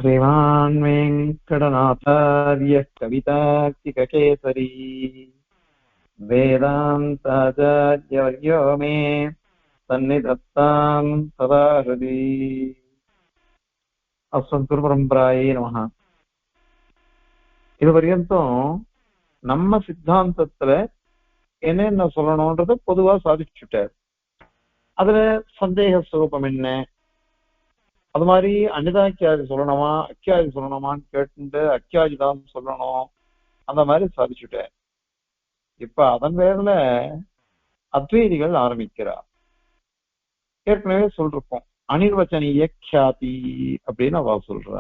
श्रीमान् वेङ्कटनाथार्यः कवितार्किककेसरी वेदान्ताचार्यवर्यो मे सन्निधत्तां सदा हृदि அஸ்மத்குருபரம்பராயே நமஹ. இது வரைக்கும் நம்ம சித்தாந்தத்துல என்னென்ன சொல்லணும்ன்றத பொதுவா சாதிச்சுட்டார். அதுல சந்தேக ஸ்வரூபம் என்ன, அது மாதிரி அனிதாக்கியாதி சொல்லணுமா அக்கியாதி சொல்லணுமான்னு கேட்டு அக்கியாதி தான் சொல்லணும், அந்த மாதிரி சாதிச்சுட்டார். இப்ப அதன் பேர்ல அத்வைதிகள் ஆரம்பிக்கிறார். ஏற்கனவே சொல்லிருக்கோம், அனிர்வச்சனீய க்யாதி அப்படின்னு அவ சொல்ற.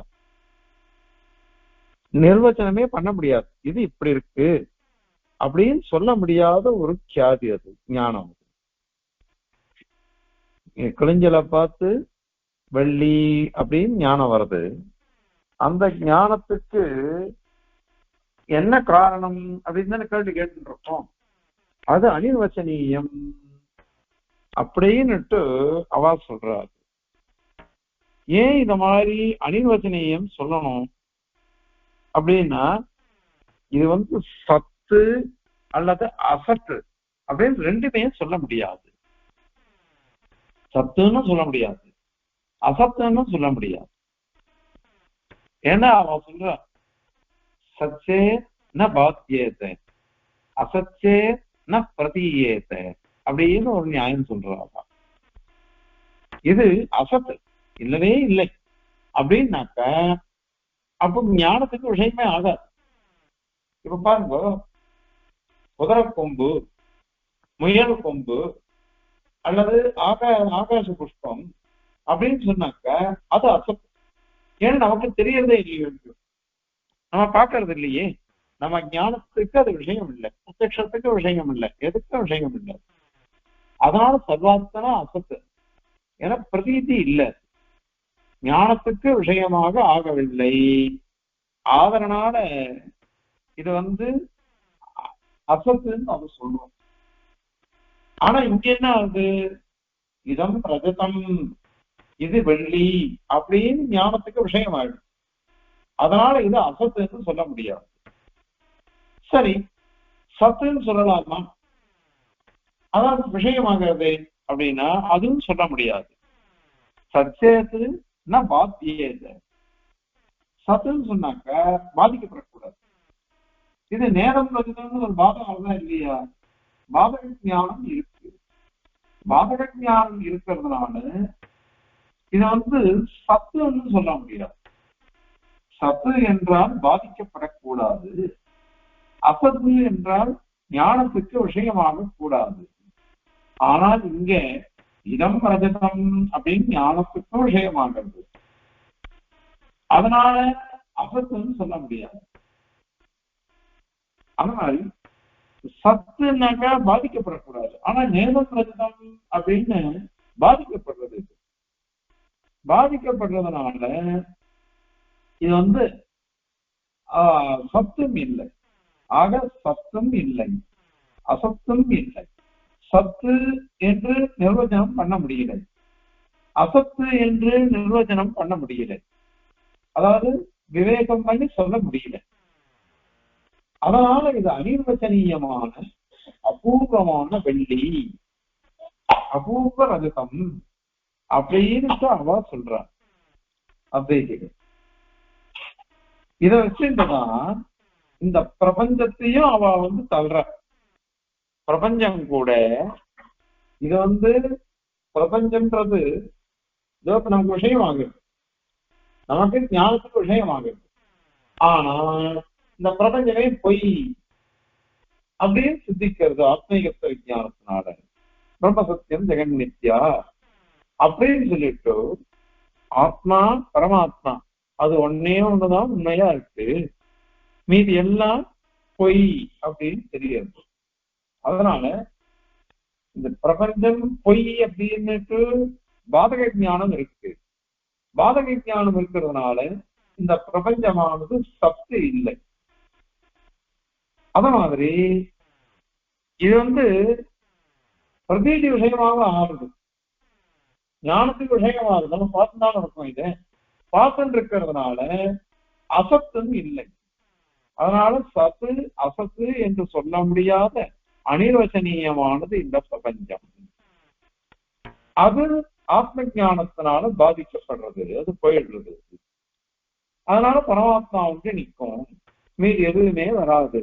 நிர்வச்சனமே பண்ண முடியாது, இது இப்படி இருக்கு அப்படின்னு சொல்ல முடியாத ஒரு க்யாதி, அது ஞானம். கிளிஞ்சலை பார்த்து வெள்ளி அப்படின்னு ஞானம் வருது. அந்த ஞானத்துக்கு என்ன காரணம் அப்படின்னு தானே கேள்வி கேட்டு இருக்கோம். அது அனிர்வச்சனீயம் அப்படின்னுட்டு அவ சொல்றாரு. ஏன் இந்த மாதிரி அனிர்வச்சனீயம் சொல்லணும் அப்படின்னா, இது சத்து அல்லது அசத்து அப்படின்னு ரெண்டுமே சொல்ல முடியாது. சத்துன்னு சொல்ல முடியாது, அசத்துன்னு சொல்ல முடியாது. ஏன்னா அவன் சொல்ற சச்சே ந பாத்தியேத அசச்சே ந பிரதீயேத அப்படின்னு ஒரு நியாயம் சொல்றாங்க. இது அசத்து இல்லவே இல்லை அப்படின்னாக்க அப்ப ஞானத்துக்கு விஷயமே ஆகாது. இப்ப பாருங்க, குதிரை கொம்பு, முயல் கொம்பு அல்லது ஆகாச புஷ்பம் அப்படின்னு சொன்னாக்க அது அசத்து. ஏன்னா நமக்கு தெரியறதே இல்லையோ, நம்ம பார்க்கறது இல்லையே. நம்ம ஞானத்துக்கு அது விஷயம் இல்லை, பிரத்யக்ஷத்துக்கு விஷயம் இல்லை, எதுக்கும் விஷயம் இல்லை. அதனால சர்வாத்தனா அசத்து. ஏன்னா பிரதீதி இல்லை, ஞானத்துக்கு விஷயமாக ஆகவில்லை. ஆதரனால இது அசத்துன்னு அவங்க சொல்றோம். ஆனா இங்க என்ன ஆகுது, இதம் ரஜதம், இது வெள்ளி அப்படின்னு ஞானத்துக்கு விஷயம் ஆயிடும். அதனால இது அசத்துன்னு சொல்ல முடியாது. சரி, சத்துன்னு சொல்லலாமா, அதாவது விஷயமாகிறது அப்படின்னா அதுவும் சொல்ல முடியாது. சச்சேத்து பாத்தியேது, சத்துன்னு சொன்னாக்க பாதிக்கப்படக்கூடாது. இது நேரம் ரஜதம்னு ஒரு பாதகம் தான் இல்லையா? பாதக ஞானம் இருக்கு. பாதக ஞானம் இருக்கிறதுனால இது சத்துன்னு சொல்ல முடியாது. சத்து என்றால் பாதிக்கப்படக்கூடாது, அசத்து என்றால் ஞானத்துக்கு விஷயமாக கூடாது. ஆனால் இங்க இதம் ரஜதம் அப்படின்னு ஞானத்துக்கு விஷயமாகிறது, அதனால அசத்துன்னு சொல்ல முடியாது. அந்த மாதிரி சத்துனாக்கா பாதிக்கப்படக்கூடாது, ஆனா நேரம் ரஜதம் அப்படின்னு பாதிக்கப்படுறது. பாதிக்கப்படுறதுனால இது சத்தும் இல்லை. ஆக சத்தும் இல்லை, அசத்தும் இல்லை. சத்து என்று நிர்வச்சனம் பண்ண முடியல, அசத்து என்று நிர்வச்சனம் பண்ண முடியல, அதாவது விவேகம் பண்ணி சொல்ல முடியல. அதனால இது அனிர்வச்சனீயமான அபூர்வமான வெள்ளி, அபூர்வ ரஜதம் அப்படின்னு அவ சொல்றான் அத்வைதிகள். இதை வச்சுட்டுதான் இந்த பிரபஞ்சத்தையும் அவ தள்ளுற. பிரபஞ்சம் கூட இது பிரபஞ்சம்ன்றது நமக்கு விஷயமாகுது, நமக்கு ஞானத்துக்கு விஷயமாகுது. ஆனா இந்த பிரபஞ்சமே பொய் அப்படின்னு சித்திக்கிறது ஆத்மீகத்த விஞ்ஞானத்தினால. பிரம்ம சத்தியம் ஜெகன் நித்யா அப்படின்னு சொல்லிட்டு ஆத்மா பரமாத்மா அது ஒன்னே ஒண்ணுதான் உண்மையா இருக்கு, மீதி எல்லாம் பொய் அப்படின்னு தெரியாது. அதனால இந்த பிரபஞ்சம் பொய் அப்படின்னுட்டு பாதக ஞானம் இருக்கு. பாதக ஞானம் இருக்கிறதுனால இந்த பிரபஞ்சமானது சத்து இல்லை. அத மாதிரி இது பிரதீதி விஷயமாக ஆகுது, ஞானத்துக்கு விஷயமாகுது. நம்ம பார்த்துதான் இருக்கும். இது பார்த்துட்டு இருக்கிறதுனால அசத்துன்னு இல்லை. அதனால சத்து அசத்து என்று சொல்ல முடியாத அனிர்வசனீயமானது இந்த பிரபஞ்சம். அது ஆத்ம ஞானத்தினால பாதிக்கப்படுறது, அது போயிடுறது. அதனால பரமாத்மா வந்து நிற்கும், மீது எதுவுமே வராது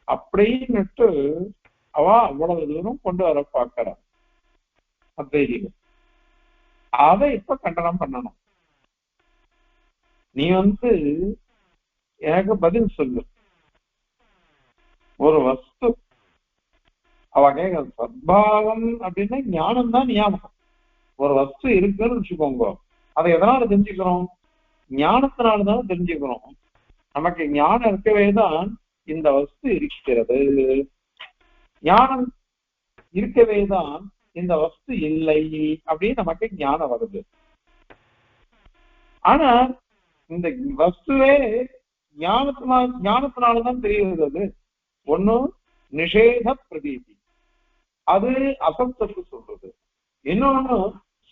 அப்படின்னுட்டு அவ அவ்வளவு தூரம் கொண்டு வர பார்க்கிறார் அத்வைதிகள். அதை இப்ப கண்டனம் பண்ணணும். நீ வந்து எனக்கு பதில் சொல்லு. ஒரு வஸ்து அவ கேட்க சத்பாவம் அப்படின்னா ஞானம் தான் ஞாபகம். ஒரு வஸ்து இருக்குன்னு வச்சுக்கோங்க, அதை எதனால தெரிஞ்சுக்கிறோம்? ஞானத்தினால்தான் தெரிஞ்சுக்கிறோம். நமக்கு ஞானம் இருக்கவே தான் இந்த வஸ்து இருக்கிறது, ஞானம் இருக்கவே தான் இந்த வஸ்து இல்லை அப்படின்னு நமக்கு ஞானம் வருது. ஆனா இந்த வஸ்துவே ஞானத்தினாலதான் தெரிகிறது. ஒண்ணு நிஷேத பிரதீதி, அது அசத்துக்கு சொல்றது. இன்னொன்னு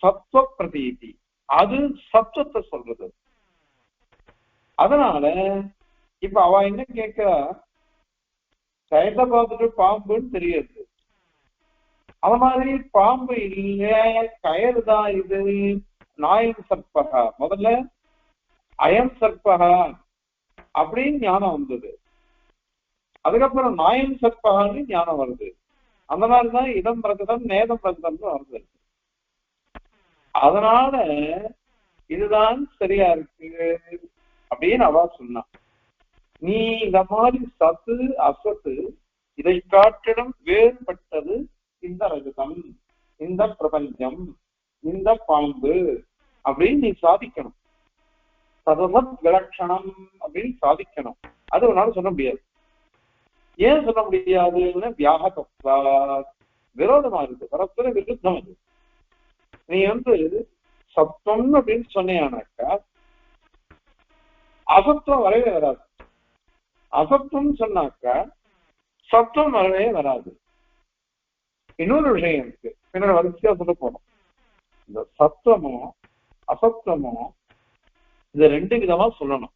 சத்துவ பிரதீதி, அது சத்துவத்தை சொல்றது. அதனால இப்ப அவ என்ன கேட்கிறா, கயத்தை பார்த்துட்டு பாம்புன்னு தெரியுது. அது மாதிரி பாம்பு இல்ல, கயறு தான் இது. நாயம் சற்பகா, முதல்ல அயம் சற்பகா அப்படின்னு ஞானம் வந்தது. அதுக்கப்புறம் நாயம் சற்பகான்னு ஞானம் வருது. அந்த மாதிரிதான் இடம் பிரகதம் நேதம் பிரகதம் வருது. அதனால இதுதான் சரியா இருக்கு அப்படின்னு அவ சொன்னான். நீ இந்த மாதிரி சத்து அசத்து இதை காட்டிலும் வேறுபட்டது இந்த ரஜதம், இந்த பிரபஞ்சம், இந்த பாம்பு அப்படின்னு நீ சாதிக்கணும். சதசத் விலட்சணம் அப்படின்னு சாதிக்கணும். அது உன்னால சொல்ல முடியாது. ஏன் சொல்ல முடியாதுன்னு வியாகதா, விரோதமா இருக்கு, பரஸ்பர விருத்தம். அது நீ வந்து சத்தம் அப்படின்னு சொன்னியானாக்கா அசத்துவம் வரவே வராது. அசத்துவம் சொன்னாக்கா சத்தம் வரவே வராது. இன்னொரு விஷயம் இருக்கு, பின்னாடி வரிசையா சொல்ல போனோம். இந்த சத்துவமோ அசத்துவமோ இது ரெண்டு விதமா சொல்லணும்.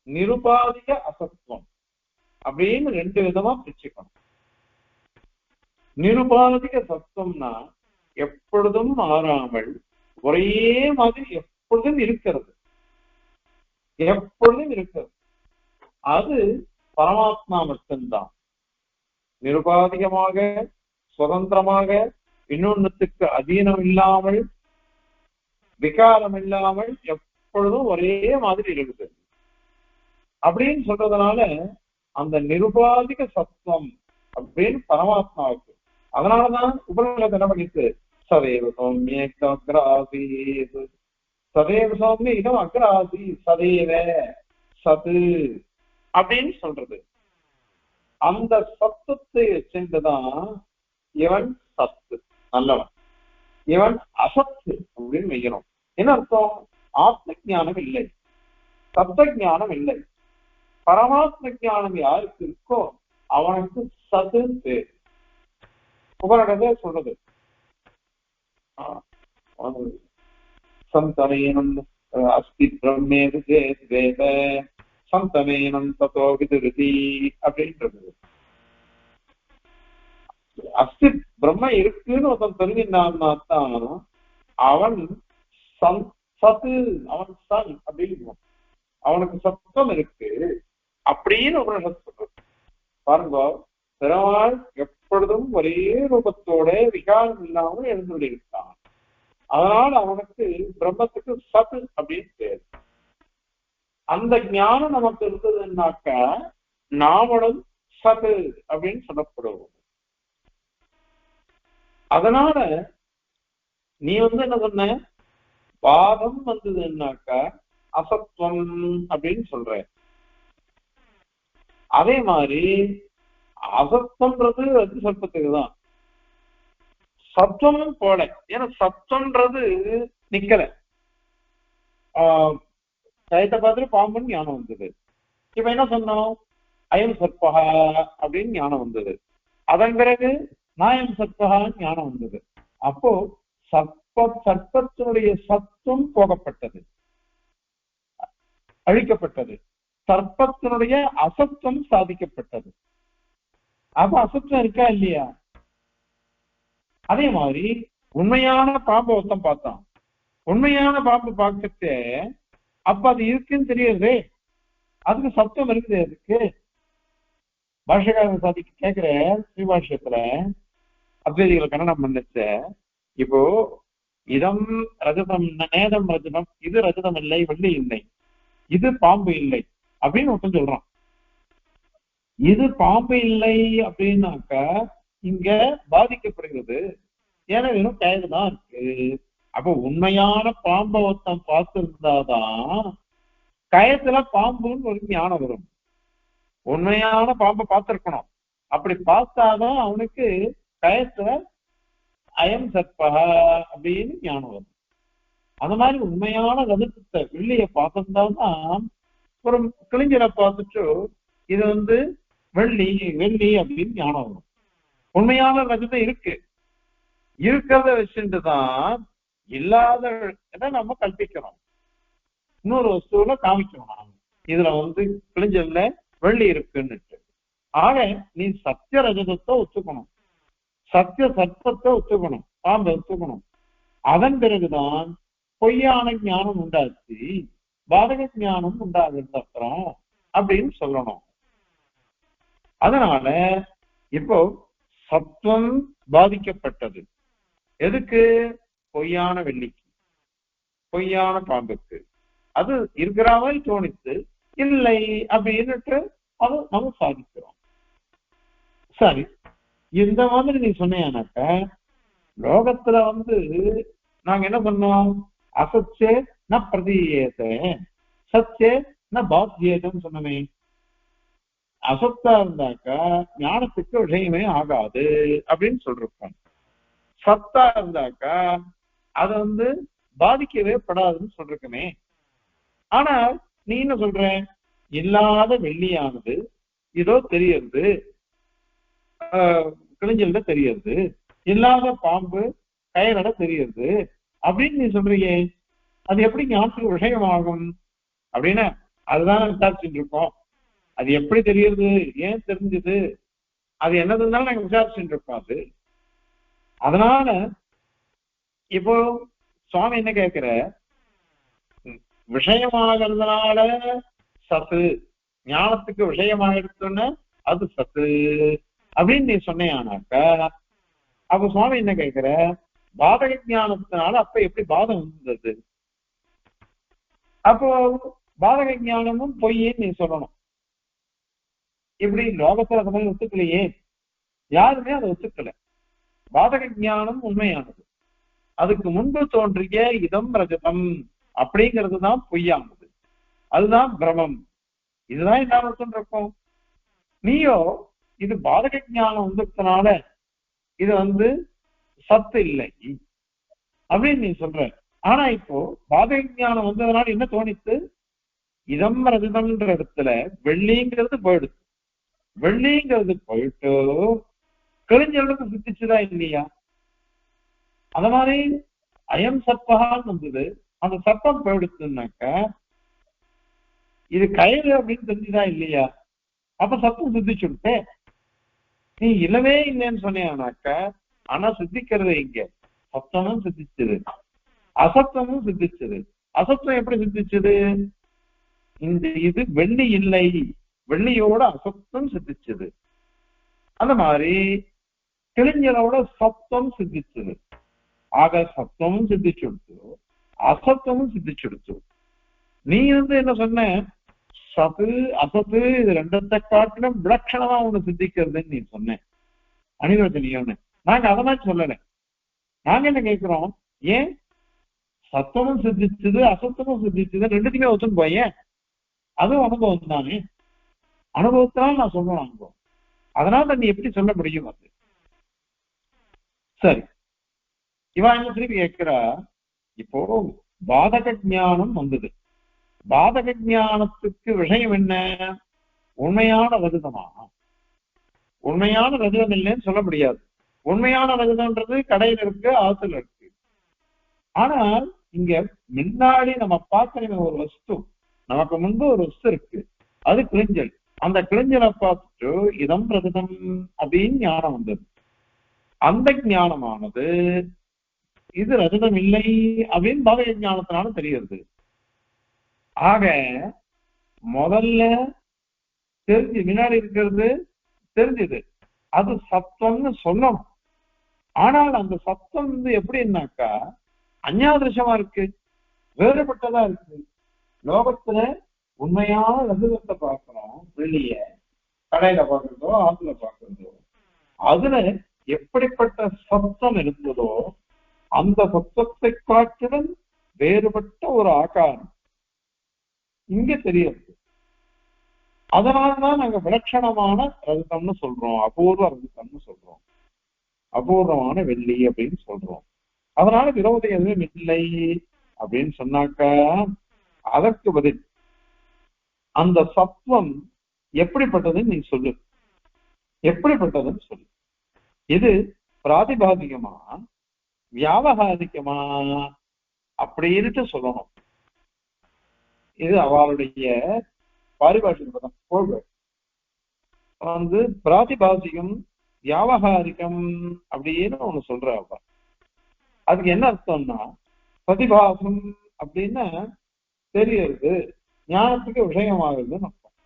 நிருபாதிக அசத்துவம் அப்படின்னு ரெண்டு விதமா பிரிச்சுக்கணும். நிருபாதிக சத்துவம்னா எப்பொழுதும் மாறாமல் ஒரே மாதிரி எப்பொழுதும் இருக்கிறது, எப்பொழுதும் இருக்கிறது. அது பரமாத்மா மட்டும்தான். நிருபாதிகமாக சுதந்திரமாக இன்னொன்னுக்கு அதீனம் இல்லாமல் விகாரம் இல்லாமல் எப்பொழுதும் ஒரே மாதிரி இருக்குது அப்படின்னு சொல்றதுனால அந்த நிருபாதிக சத்துவம் அப்படின்னு பரமாத்மாவுக்கு. அதனாலதான் உபநிஷத்து என்ன பண்ணிட்டு சதேவ சௌமிய அக்ராசீத், சதேவ சௌமிய இதம் அக்ராசி சதேவ சது அப்படின்னு சொல்றது. அந்த சத்துவத்தை சேர்ந்துதான் இவன் சத்து நல்லவன், இவன் அசத்து அப்படின்னு வைக்கணும். என்ன அர்த்தம்? ஆத்ம ஞானம் இல்லை, சத்த ஞானம் இல்லை. பரமாத்ம ஞானம் யாருக்கு இருக்கோ அவனுக்கு சது பேர். உபரிடத்தை சொல்றது சந்தமேனம் அஸ்தி பிரம்மே வேத சந்தமேனம் தத்தோ விதுருதி அப்படின்றது. அஸ்தி பிரம்ம இருக்குன்னு ஒருத்தன் தெரிஞ்சிருந்தான்னா தான் அவன் சத்து, அவன் சன் அப்படின்னு, அவனுக்கு சத்தம் இருக்கு அப்படின்னு ஒரு சொல்றது. பாருங்க, பெருமாள் எப்பொழுதும் ஒரே ரூபத்தோட விகாரம் இல்லாமல் எழுந்துள்ளான். அதனால அவனுக்கு பிரம்மத்துக்கு சத்து அப்படின்னு பேர். அந்த ஞானம் நமக்கு இருந்ததுன்னாக்க நாமளும் சத்து அப்படின்னு சொல்லப்படுவோம். அதனால நீ வந்து என்ன சொன்ன, வாதம் வந்ததுன்னாக்க அசத்துவம் அப்படின்னு சொல்ற. அதே மாதிரி அசத்தம்ன்றது அது சத்தத்துக்கு தான், சத்தமும் போல. ஏன்னா சத்தம்ன்றது நிக்கல. கயத்தை பார்த்துட்டு பாம்புன்னு ஞானம் வந்தது. இப்ப என்ன சொன்னோம், அயம் சற்பகா அப்படின்னு ஞானம் வந்தது. அதன் பிறகு நாயம் சற்பகான்னு ஞானம் வந்தது. அப்போ சற்ப சர்ப்பத்தினுடைய சத்தும் போகப்பட்டது, அழிக்கப்பட்டது. சர்ப்பத்தினுடைய அசத்துவம் சாதிக்கப்பட்டது. அப்ப அசத்துவம் இருக்கா இல்லையா? அதே மாதிரி உண்மையான பாம்பு ஒருத்தம் பார்த்தான். உண்மையான பாம்பு பார்க்கறது அப்ப அது இருக்குன்னு தெரியுது, அதுக்கு சத்துவம் இருக்குது. அதுக்கு பாஷகாரன் சாதிக்கு கேட்கிற ஸ்ரீபாஷ்யத்துல அத்வைதிகளை கன்னடம் பண்ணிச்ச, இப்போ இதம் ரஜதம் நேதம் ரஜதம், இது ரஜதம் இல்லை, வெள்ளி இல்லை, இது பாம்பு இல்லை அப்படின்னு ஒருத்தன் சொல்றான். இது பாம்பு இல்லை அப்படின்னாக்க இங்க பாதிக்கப்படுகிறது, ஏன்னா வெறும் கயிறு தான் இருக்கு. அப்ப உண்மையான பாம்பை ஒருத்தன் பார்த்திருந்தாதான் கயத்துல பாம்புன்னு ஒரு ஞானம் வரும். உண்மையான பாம்பை பார்த்திருக்கணும். அப்படி பார்த்தாதான் அவனுக்கு கயத்துல அயம் சர்ப்பா அப்படின்னு ஞானம் வரும். அந்த மாதிரி உண்மையான ரஜதத்தை வெள்ளிய பார்த்திருந்தாதான் ஒரு கிளிஞ்சலை பார்த்துட்டு இது வெள்ளி வெள்ளி அப்படின்னு ஞானம் வரும். உண்மையான ரஜதம் இருக்கு, இருக்கிறத வச்சுட்டுதான் இல்லாத நம்ம கல்பிக்கிறோம், இன்னொரு வஸ்துவில காமிக்கணும். இதுல கிளிஞ்சல்ல வெள்ளி இருக்குன்னு. ஆக நீ சத்திய ரஜதத்தை ஒத்துக்கணும், சத்திய சர்ப்பத்தை ஒத்துக்கணும், பாம்பை ஒத்துக்கணும். அதன் பிறகுதான் பொய்யான ஞானம் உண்டாச்சு, பாதக ஞானம் உண்டாகுது அப்புறம் அப்படின்னு சொல்லணும். அதனால இப்போ சத்துவம் பாதிக்கப்பட்டது எதுக்கு? பொய்யான வெள்ளிக்கு, பொய்யான பாம்புக்கு. அது இருக்கிற மாதிரி தோணித்து இல்லை அப்படின்னுட்டு அது நம்ம சாதிக்கிறோம். சரி, இந்த மாதிரி நீ சொன்னீங்கன்னாக்க லோகத்துல நாங்க என்ன பண்ணோம்? அசச்சே ந பிரதீயத்தை சச்சே ந பாத்தியேதன்னு சொன்னமே. அசத்தா இருந்தாக்கா ஞானத்துக்கு விஷயமே ஆகாது அப்படின்னு சொல்றோம். சத்தா இருந்தாக்கா அது பாதிக்கவே படாதுன்னு சொல்றமே. ஆனா நீ என்ன சொல்ற? இல்லாத வெள்ளியானது இதோ தெரியறது, கிழிஞ்சல்ல தெரியறது, இல்லாத பாம்பு கயலட தெரியறது அப்படின்னு நீ சொல்றீங்க. அது எப்படி ஞானத்துக்கு விஷயமாகும் அப்படின்னா அதுதான் விசாரிச்சுட்டு இருக்கோம். அது எப்படி தெரியுது, ஏன் தெரிஞ்சது, அது என்னதுனாலும் நாங்க விசாரிச்சுட்டு இருக்கோம். அது அதனால இப்போ சுவாமி என்ன கேட்கிற, விஷயமாகிறதுனால சத்து, ஞானத்துக்கு விஷயமாகிடுச்சுன்னு அது சத்து அப்படின்னு நீ சொன்னையானாக்கா அப்ப சுவாமி என்ன கேட்கிற, பாதக ஞானத்தினால அப்ப எப்படி பாதம் வந்தது? அப்போ பாதக ஞானமும் பொய்ன்னு நீ சொல்லணும். இப்படி லோகத்துல அந்த மாதிரி ஒத்துக்கலையே, யாருமே அதை ஒத்துக்கல. பாதக ஞானம் உண்மையானது, அதுக்கு முன்பு தோன்றிய இதம் ரஜதம் அப்படிங்கிறது தான் பொய்யானது, அதுதான் பிரமம். இதுதான் என்ன சொல்றோம். நீயோ இது பாதக ஞானம் வந்ததுனால இது சத்து இல்லை அப்படின்னு நீ சொல்ற. ஆனா இப்போ பாதக ஞானம் வந்ததுனால என்ன தோணித்து? இதம் ரஜதம்ன்ற இடத்துல வெள்ளிங்கிறது போயிடுது. வெள்ளிங்கிறது போயிட்டு கிழிஞ்சலுக்கு சித்திச்சுதா இல்லையா? அத மாதிரி அயம் சர்ப்பகான்னு வந்தது, அந்த சர்ப்பம் போயிடுச்சுன்னாக்க இது கயிறு அப்படின்னு தெரிஞ்சுதா இல்லையா? அப்ப சத்தம் சித்திச்சுடுத்தே. நீ இல்லவே இல்லைன்னு சொன்னீங்கன்னாக்க ஆனா சித்திக்கிறது இங்க சத்தமும் சித்திச்சது, அசத்தமும் சித்திச்சது. அசத்தம் எப்படி சித்திச்சது? இந்த இது வெள்ளி இல்லை, வெள்ளியோட அசத்தம் சித்திச்சது. அந்த மாதிரி கிழிஞ்சலோட சத்தம் சித்திச்சது. ஆக சத்தமும் சித்திச்சுடுத்து, அசத்தமும் சித்திச்சுடுத்து. நீ என்ன சொன்ன? சத்து அசத்து இது ரெண்டத்தை காட்டிலும் விலட்சணமா ஒண்ணு சித்திக்கிறதுன்னு நீ சொன்ன. அனிவர்த்தனியோன்னு நாங்க அதை மாதிரி சொல்லல. நாங்க என்ன கேட்கிறோம், ஏன் சத்தமும் சித்திச்சது அசத்தமும் சித்திச்சது ரெண்டுத்தையுமே ஒத்துன்னு போயேன், அதுவும் அனுபவம் தானே. அனுபவத்தினால நான் சொல்றேன் அனுபவம், அதனால நீ எப்படி சொல்ல முடியும்? அது சரி. இவன் என்ன திருப்பி கேட்கிறா, இப்போ பாதக ஞானம் வந்தது, பாதக ஞானத்துக்கு விஷயம் என்ன? உண்மையான ரஜதமா? உண்மையான ரஜதம் இல்லைன்னு சொல்ல முடியாது. உண்மையான ரஜதம்ன்றது கடையில இருக்கு, ஆத்துல இருக்கு. ஆனால் இங்க முன்னாடி நம்ம பார்க்கிற ஒரு வஸ்து, நமக்கு முன்பு ஒரு வஸ்து இருக்கு, அது கிழிஞ்சல். அந்த கிழிஞ்சலை பார்த்துட்டு இதம் பிரதம் அப்படின்னு ஞானம் வந்தது. அந்த ஞானமானது இது ரஜதம் இல்லை அப்படின்னு பகவ ஞானத்தினால தெரிகிறது. ஆக முதல்ல தெரிஞ்சு முன்னாடி இருக்கிறது தெரிஞ்சது, அது சத்தம்னு சொல்லணும். ஆனால் அந்த சத்தம் எப்படின்னாக்கா அஞ்ஞாதிருஷமா இருக்கு, வேறுபட்டதா இருக்கு. லோகத்துல உண்மையான ரஜதத்தை பார்க்கிறோம், வெளிய கடையில பார்க்கறதோ ஆத்துல பார்க்கறதோ, அதுல எப்படிப்பட்ட சத்தம் இருந்ததோ அந்த சத்தத்தை காட்டுடன் வேறுபட்ட ஒரு ஆகாரம் இங்க தெரியுது. அதனாலதான் நாங்க விலட்சணமான ரஜதம்னு சொல்றோம், அபூர்வ ரஜதம்னு சொல்றோம், அபூர்வமான வெள்ளி அப்படின்னு சொல்றோம். அதனால விரோதம் எதுவும் இல்லை அப்படின்னு சொன்னாக்கா அதற்கு பதில் அந்த சத்துவம் எப்படிப்பட்டதுன்னு நீ சொல்லு, எப்படிப்பட்டதுன்னு சொல்லு. இது பிராதிபாதிகமா வியாபகாரிகமா அப்படின்னு சொல்லணும். இது அவளுடைய பாரிபாஷிகம் பிராதிபாசிகம் வியாபகாரிகம் அப்படின்னு ஒண்ணு சொல்ற. அவ அதுக்கு என்ன அர்த்தம்னா, பிரதிபாசம் அப்படின்னா தெரியறது, ஞானத்துக்கு விஷயமாகுதுன்னு அர்த்தம்.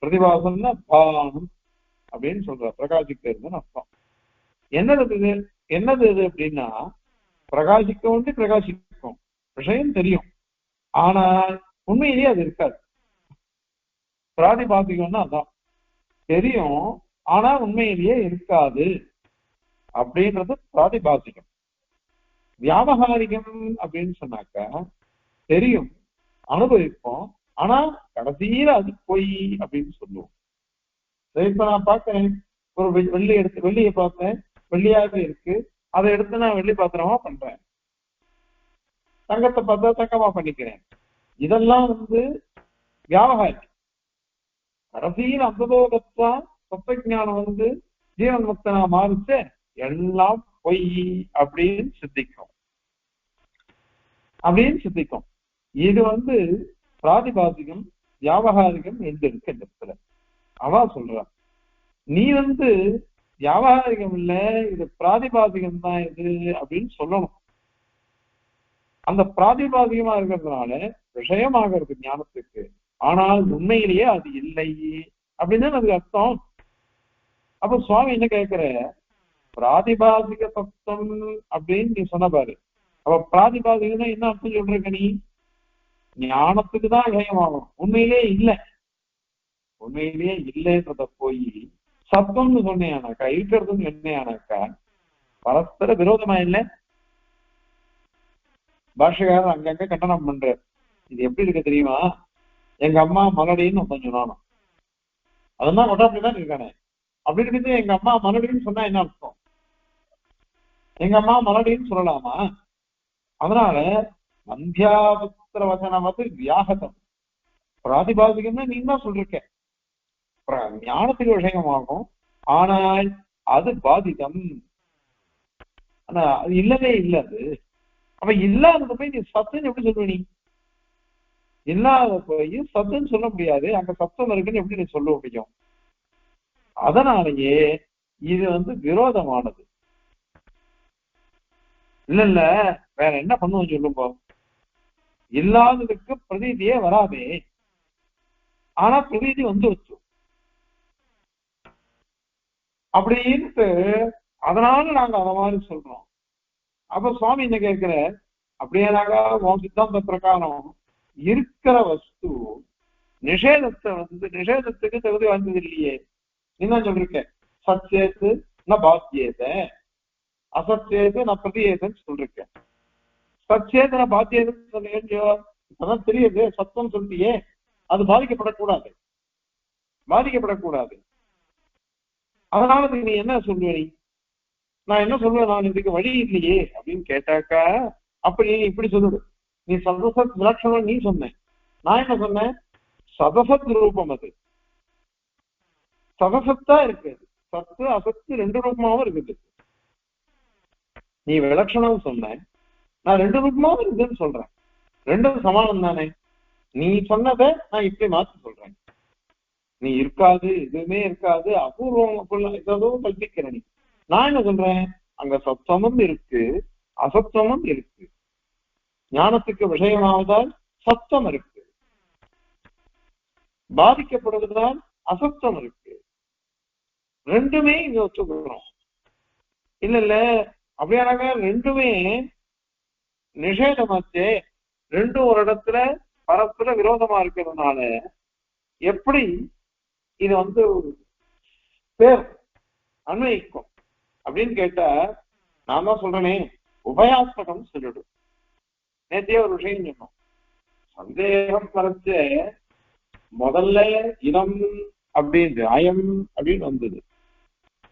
பிரதிபாசம்னா பானம் அப்படின்னு சொல்ற, பிரகாசிக்கிறதுன்னு அர்த்தம். என்னது இது என்னது இது அப்படின்னா, பிரகாசிக்க ஒன்று பிரகாசிக்கும், விஷயம் தெரியும், ஆனா உண்மையிலேயே அது இருக்காது. பிராதிபாசிகம்னா அதான், தெரியும் ஆனா உண்மையிலேயே இருக்காது அப்படின்றது பிராதிபாசிகம். வியாபகாரிகம் அப்படின்னு சொன்னாக்கா தெரியும், அனுபவிப்போம், ஆனா கடைசியில அது பொய் அப்படின்னு சொல்லுவோம். இப்ப நான் பார்க்கிறேன், ஒரு வெள்ளி எடுத்து வெள்ளியை பார்த்தேன், வெள்ளியாக இருக்கு, அதை எடுத்து நான் வெள்ளி பாத்திரமா பண்றேன். தங்கத்தை பார்த்தா தங்கமா பண்ணிக்கிறேன். இதெல்லாம் வியாபகாரியம். கடைசியில் அந்ததோகத்தான் தத்துவஞானம் ஜீவன் முக்தனா மாறிச்சு எல்லாம் பொய் அப்படின்னு சித்திக்கும், அப்படின்னு சித்திக்கும். இது பிராதிபாசிகம் வியாபகாரிகம் எந்த இருக்கு இந்த இடத்துல அவ சொல்ற. நீ வியாபகாரிகம் இல்ல, இது பிராதிபாசிகம் தான் இது அப்படின்னு சொல்லணும். அந்த பிராதிபாசிகமா இருக்கிறதுனால விஷயமாக இருக்கு ஞானத்துக்கு, ஆனால் உண்மையிலேயே அது இல்லை அப்படின்னு அதுக்கு அர்த்தம். அப்ப சுவாமி என்ன கேட்கிற, பிராதிபாசிக தத்துவம் அப்படின்னு நீ சொன்ன பாரு. அப்ப பிராதிபாசிகம்னா என்ன அர்த்தம் சொல்ற நீ? ஞானத்துக்கு தான் விஷயமாகும், உண்மையிலேயே இல்லை. உண்மையிலேயே இல்லைன்றத போய் சத்தம்னு சொன்னேனாக்கா, இருக்கிறதுன்னு என்னையானாக்கா பரஸ்பர விரோதமா இல்லை. பாஷகாரர் அங்கங்க கண்டனம் பண்ற. இது எப்படி இருக்கு தெரியுமா? எங்க அம்மா மலடின்னு ஒருத்தன் சொன்னானோ, அதெல்லாம் கொட்டாப்பிதான் இருக்கானே. அப்படி இருக்கு எங்க அம்மா மலடின்னு சொன்னா என்ன அர்த்தம்? எங்க அம்மா மலடின்னு சொல்லலாமா? அதனால மந்தியாபுத்திர வசனம் வியாகதம். பிராதிபாசிகம்னா நீ தான் சொல்லிருக்க, ஞானத்துக்கு விஷயமாகும், ஆனால் அது பாதிதம். ஆனா அது இல்லவே இல்லது. அப்ப இல்லாதது போய் நீ சத்துன்னு எப்படி சொல்லுவ? நீ இல்லாத போய் சத்துன்னு சொல்ல முடியாது, அங்க சத்தம் இருக்குன்னு எப்படி நீ சொல்ல முடியும்? அதனாலேயே இது விரோதமானது. இல்ல இல்ல வேற என்ன பண்ணுவோம் சொல்லுங்க. இல்லாததுக்கு பிரதீதியே வராதே, ஆனா பிரதீதி வச்சு அப்படின்ட்டு அதனால நாங்க அத மாதிரி சொல்றோம். அப்ப சுவாமி என்ன கேட்கிற, அப்படியேனாக்கா உன் சித்தாந்த பிரகாரம் இருக்கிற வஸ்து நிஷேதத்தை நிஷேதத்துக்கு தகுதி வாய்ந்தது இல்லையே. என்ன சொல்லிருக்க, சச்சேத்து ந பாத்தியேத அசச்சேது நான் பிரதியேதன்னு சொல்லிருக்கேன். சச்சேதன பாத்தியேதுன்னு சொல்லியோ, அதான் தெரியுது சத்தம் சொல்லியே, அது பாதிக்கப்படக்கூடாது, பாதிக்கப்படக்கூடாது. அதனால நீ என்ன சொல்லுவ? நீ நான் என்ன சொல்லுவேன், நான் இதுக்கு வழி இல்லையே அப்படின்னு கேட்டாக்கா அப்படி இப்படி சொல்லுடு. நீ சதசத் விலட்சணம் நீ சொன்ன, நான் என்ன சொன்னேன், சதசத் ரூபம், அது சதசத்தா இருக்கு, சத்து அசத்து ரெண்டு ரூபமாவும் இருக்குது. நீ விலட்சணம் சொன்ன, நான் ரெண்டு ரூபமா இருக்குன்னு சொல்றேன். ரெண்டும் சமானம் தானே. நீ சொன்னதை நான் இப்படி மாத்தி சொல்றேன். நீ இருக்காது, எதுவுமே இருக்காது, அபூர்வம் ஏதோ கல்பிக்கிற நீ. நான் என்ன சொல்றேன், அங்க சத்துவமும் இருக்கு, அசத்துவமும் இருக்கு. ஞானத்துக்கு விஷயமாவதால் சத்துவம் இருக்கு, பாதிக்கப்படுவதால் அசத்துவம் இருக்கு. ரெண்டுமே இங்க ஒத்துக்கிறோம். இல்ல இல்ல அப்படியானாங்க ரெண்டுமே நிஷேதமாச்சே, ரெண்டும் ஒரு இடத்துல பரஸ்பர விரோதமா இருக்கிறதுனால எப்படி இது பேர் அன்வயிக்கும் அப்படின்னு கேட்டா, நான் தான் சொல்றேனே உபயாத்மகம் சொல்லிடும். நேற்றே ஒரு விஷயம் சொன்னோம். சந்தேகம் மறைச்ச முதல்ல இனம் அப்படின்னு அயம் அப்படின்னு வந்தது.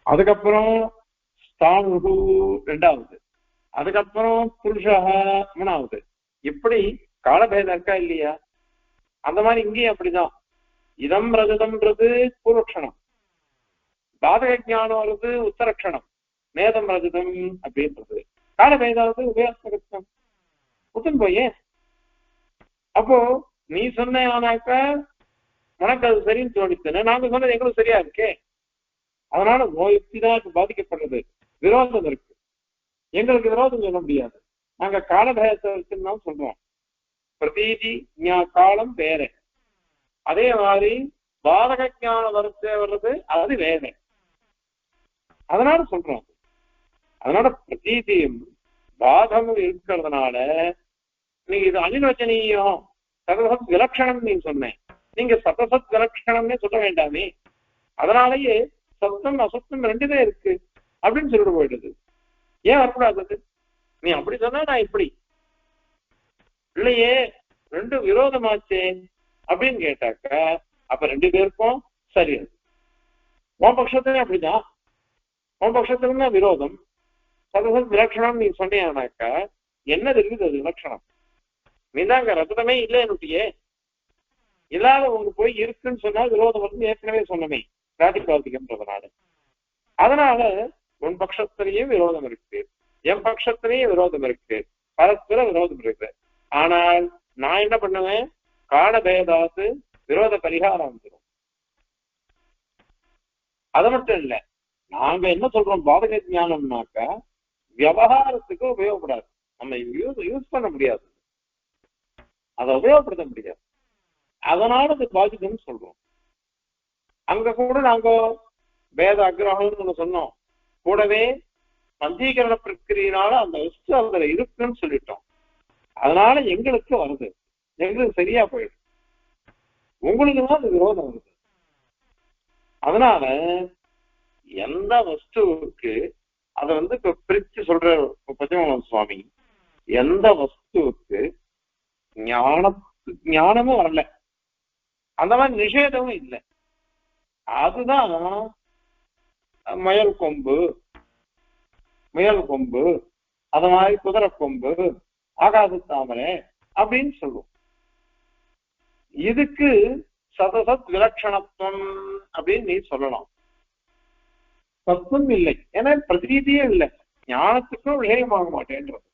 அதுக்கப்புறம் ஸ்தானு ரெண்டாவது, அதுக்கப்புறம் புருஷா மூணாவது. இப்படி காலபேதம் இருக்கா இல்லையா? அந்த மாதிரி இங்கேயும் அப்படிதான். இதம் ரஜதம்ன்றது பூர்வக்ஷணம், பாதக ஜானம் வருது உத்தரக்ஷணம், நேதம் ரஜதம் அப்படின்றது காலபேதாவது உபயாத்மகம் புத்தன் போயே. அப்போ நீ சொன்னாக்க உனக்கு அது சரின்னு தோணித்தன, நாங்க சொன்னது எங்களுக்கு சரியா இருக்கே. அதனால யுக்திதான் பாதிக்கப்படுறது. விரோதம் இருக்கு, எங்களுக்கு விரோதம் சொல்ல முடியாது. நாங்க காலபேதத்தை தான் சொல்றோம். பிரதீதி காலம் வேற, அதே மாதிரி பாதக ஞான வரிசை வர்றது அது வேற. அதனால சொல்றோம். அதனால பிரதீதியும் பாதமும் இருக்கிறதுனால நீங்க இது அனிர்வச்சனீயம் சதசத் விலட்சணம் நீங்க சொன்னேன், நீங்க சதசத் விலட்சணம்னே சொல்ல வேண்டாமே. அதனாலேயே சத்தம் அசத்தம் ரெண்டுமே இருக்கு அப்படின்னு சொல்லிட்டு போயிடுது. ஏன் வரக்கூடாது? நீ அப்படி சொன்னா நான் இப்படி இல்லையே, ரெண்டு விரோதமாச்சே அப்படின்னு கேட்டாக்க அப்ப ரெண்டு பேருக்கும் சரி. உன் பட்சத்துலயும் அப்படிதான், உன் பட்சத்துலன்னா விரோதம். சதசத் விலட்சணம் நீ சொன்னீங்கன்னாக்கா என்னது இருக்குது அது விலட்சணம்? நீதாங்க ரத்தமே இல்லைன்னுட்டியே, இல்லாத உங்க போய் இருக்குன்னு சொன்னா விரோதம் வந்து ஏற்கனவே சொன்னமே பிராதிபாதிகம்ன்றதுனால. அதனால உன் பட்சத்திலேயும் விரோதம் இருக்கு, என் பட்சத்திலேயும் விரோதம் இருக்கு, பரஸ்பர விரோதம் இருக்கு. ஆனால் நான் என்ன பண்ணுவேன், காலபேதாத்து விரோத பரிகாரம் வந்துடும். அது மட்டும் இல்ல, நாங்க என்ன சொல்றோம், பாதக ஞானம்னாக்கா விவகாரத்துக்கு உபயோகப்படாது, நம்ம யூஸ் பண்ண முடியாது, அதை உபயோகப்படுத்த முடியாது. அதனால அது பாதிக்கும்னு சொல்றோம். அங்க கூட நாங்க வேத அக்ரஹம்னு சொன்னோம், கூடவே பஞ்சீகரண பிரக்கிரியினால அந்த வஸ்து அதுல இருக்குன்னு சொல்லிட்டோம். அதனால எங்களுக்கு வருது, எங்களுக்கு சரியா போயிடுது, உங்களுக்கு தான் அது விரோதம் வருது. அதனால எந்த வஸ்துவுக்கு அதை இப்ப பிரிச்சு சொல்ற பச்சைமங்கலம் சுவாமி, எந்த வஸ்துவுக்கு ஞானமும் வரல, அந்த மாதிரி நிஷேதமும் இல்லை, அதுதான் முயல் கொம்பு, அத மாதிரி குதிரை கொம்பு, ஆகாச தாமரை அப்படின்னு சொல்லுவோம். இதுக்கு சதசத் விலட்சணத்துவம் அப்படின்னு நீ சொல்லலாம். தத்துவம் இல்லை, ஏன்னா பிரதீதியே இல்லை, ஞானத்துக்கும் விஷயமாக மாட்டேன்றது.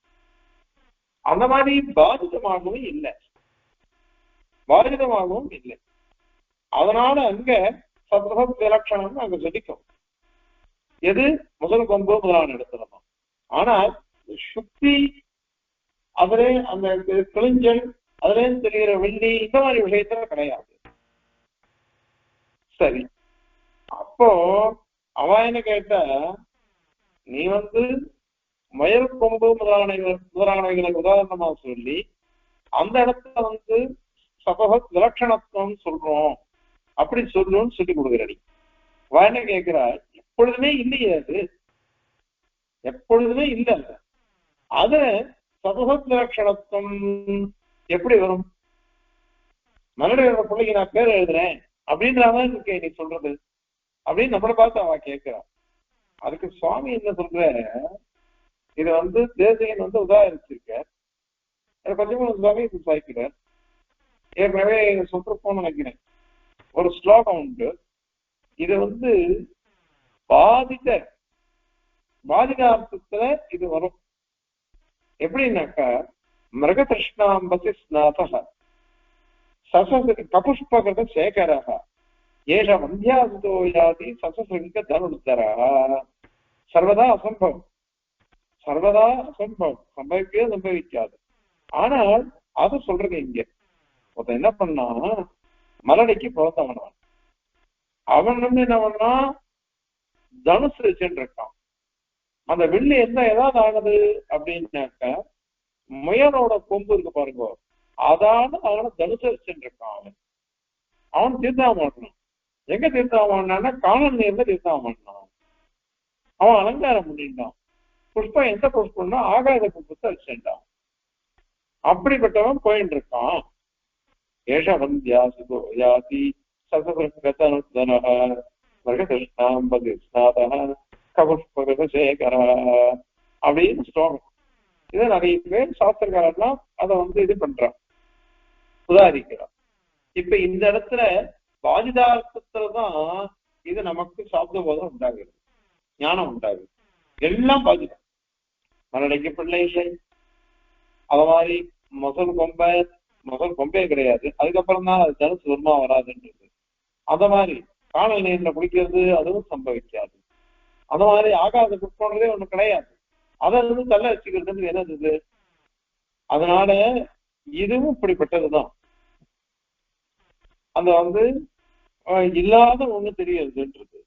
அந்த மாதிரி பாதிதமாகவும் இல்லை, இல்லை. அதனால அங்க சதசத் விலட்சணம் அங்க சொல்லிக்கும். எது முதல் கொம்பு முதலான இடத்துலதான். ஆனால் சுக்தி அதிலே அந்த கிளிஞ்சல் அதிலே தெரிகிற வெள்ளி இந்த மாதிரி விஷயத்துல கிடையாது. சரி, அப்போ அவன் என்ன கேட்ட, நீ மயில் கொம்பு முதலானவைகளை உதாரணமா சொல்லி அந்த இடத்துல சபகத் விலட்சணத்துவம் சொல்றோம், அப்படி சொல்லணும்னு சொல்லி கொடுக்குற. நீ அவன் என்ன கேட்கிறா, எப்பொழுதுமே இல்லையே, அது எப்பொழுதுமே இல்லை, அது சபகத் விலட்சணத்துவம் எப்படி வரும்? மனுடைய பிள்ளைக்கு நான் பேர் எழுதுறேன் அப்படின்ற மாதிரி இருக்கே நீ சொல்றது அப்படின்னு நம்மளை பார்த்து அவன் கேட்கிறான். அதுக்கு சுவாமி என்ன சொல்ற, இது தேசிகன் உதாரிச்சிருக்க, பச்சைமங்கலம் சுவாமி சாய்க்கிறார். ஏற்கனவே சொல்றப்போன்னு நினைக்கிறேன், ஒரு ஸ்லோகம் உண்டு. இது பாதிகார்த்தத்துல இது வரும். எப்படின்னாக்கா மிருகதிருஷ்ணாம்பசி ஸ்நாதக கபுஷ்பகிருத சேகரக ஏஷ வந்தியாசுதோ யாதி சசசிங்க தனுத்தரா சர்வதா அசம்பவம். சர்வதா அசம்பவம், சம்பவிக்கவே சம்பவிக்காது. ஆனால் அது சொல்றது இங்க ஒருத்தன் என்ன பண்ணா, மலடிக்கு பிறந்தவன் அவன் என்ன பண்ணா தனுசு வச்சுட்டு இருக்கான். அந்த வில்லு எந்த ஏதாவது ஆகுது அப்படின்னாக்க முயலோட கொம்பு இருக்கு பாருங்க, அதான அவனை தனுசு வச்சுட்டு இருக்கான். அவன் தீர்த்தாம எங்க தீர்த்தாமன்னா காணல் நீர்ல தீர்த்தாம அவன் அலங்காரம் பண்ணிட்டான். புஷ்பம் எந்த புஷ்பம்னா ஆகாத புஷ்பத்தை வச்சுட்டான். அப்படிப்பட்டவன் போயிட்டு இருக்கான். ஏஷ வந்தியாசுதோ யாதி சசசுங்கதனுத்தனஹ மிருகதிருஷ்ணாம்பசி ஸ்நாதக கபுஷ்பகிருத சேகர அப்படின்னு ஸ்லோகம். இதை நிறைய பேர் சாஸ்திரக்காரெல்லாம் அதை இது பண்றான், உதாரிக்கிறான். இப்ப இந்த இடத்துல பாதிதார்த்தத்துலதான் இது நமக்கு சாப்பிட போதும் உண்டாகுது, ஞானம் உண்டாகுது. எல்லாம் பாதிதம். மலடைக்கு பிள்ளை இல்லை, அத மாதிரி முதல் கொம்பே கிடையாது, அதுக்கப்புறம் தான் அது தனுசு வருமா வராதுன்றது. அந்த மாதிரி காணல் நீர்ல குடிக்கிறது அதுவும் சம்பவிக்காது. அந்த மாதிரி ஆகாத புஷ்பன்றதே ஒண்ணு கிடையாது, அதை தள்ள வச்சுக்கிறது என்னது. அதனால இதுவும் இப்படிப்பட்டதுதான். அந்த இல்லாத ஒண்ணு தெரியுதுன்றது,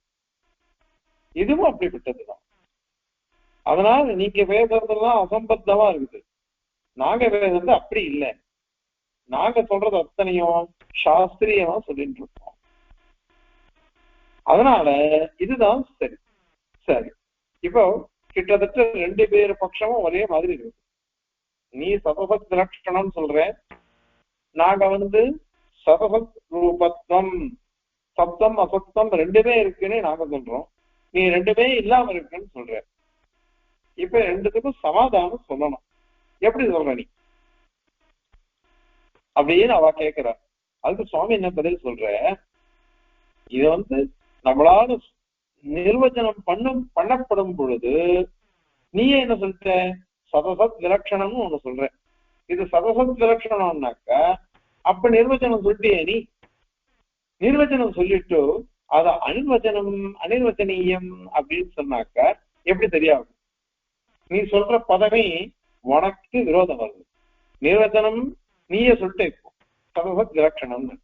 இதுவும் அப்படிப்பட்டதுதான். அதனால நீங்க வேதம்லாம் அசம்பத்தமா இருக்குது, நாங்க வேதம் அப்படி இல்லை. நாங்க சொல்றது அத்தனையும் சாஸ்திரியமா சொல்லிட்டு இருக்கோம். அதனால இதுதான் சரி. சரி, இப்போ கிட்டத்தட்ட 2 பேர் பட்சமும் ஒரே மாதிரி இருக்கு. நீ சதசத் லட்சணம் சொல்ற, நாங்க சதசத் ரூபத்வம், சப்தம் அசப்தம் 2மே இருக்குன்னு நாங்க சொல்றோம். நீ 2மே இல்லாம இருக்குன்னு சொல்ற. இப்ப 2த்துக்கும் சமாதானம் சொல்லணும். எப்படி சொல்ற நீ அப்படின்னு அவ கேட்கிறா. அதுக்கு சுவாமி என்ன பதில் சொல்ற, இது நம்மளால நிர்வச்சனம் பண்ணப்படும் பொழுது நீயே என்ன சொல்ற, சதசத் விலட்சணம்னு ஒண்ணு சொல்ற. இது சதசத் விலட்சணம்னாக்கா அப்ப நிர்வச்சனம் சொல்லிட்டியே நீ. நிர்வச்சனம் சொல்லிட்டு அத அனிர்வச்சனீயம் அப்படின்னு சொன்னாக்க எப்படி தெரியாது? நீ சொல்ற பதமே உனக்கு விரோதம் வருது. நிர்வச்சனம் நீயே சொல்லிட்டு இப்போ சதசத் விலட்சணம்னு,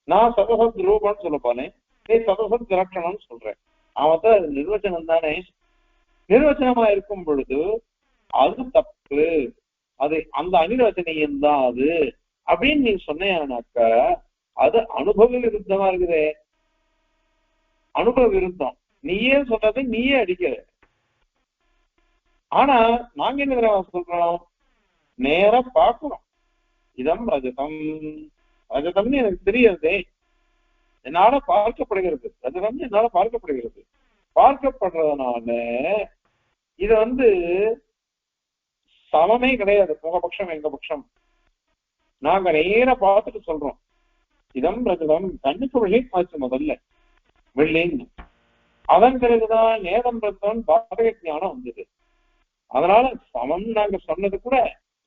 நான் சதசத் ரூபம்னு சொல்ல போனேன், நீ சதசத் விலட்சணம்னு சொல்றேன். அவன் அது நிர்வச்சனம் தானே. நிர்வச்சனமா இருக்கும் பொழுது அது தப்பு, அது அந்த அனிர்வச்சனீயம் தான் அது அப்படின்னு நீ சொன்னாக்க அது அனுபவ விருத்தமா இருக்குதே. அனுபவ விருத்தம். நீயே சொன்னதை நீயே அடிக்கிற. ஆனா நாங்க என்ன சொல்றோம், நேர பார்க்கணும். இதம் ரஜதம், ரஜதம்னு எனக்கு தெரியுது, என்னால பார்க்கப்படுகிறது. ரஜதம் என்னால பார்க்கப்படுகிறது. பார்க்கப்படுறதுனால இது சமமே கிடையாது. உங்க பட்சம் எங்க பட்சம் நாங்க நேர பார்த்துட்டு சொல்றோம். இதம் ரஜதம் கண்ணுக்கு வெள்ளி ஆச்சு முதல்ல வெள்ளின்னு, அதன் பிறகுதான் நேரம் ரத்தம் பாதக ஞானம் வந்தது. அதனால சமம் நாங்க சொன்னது கூட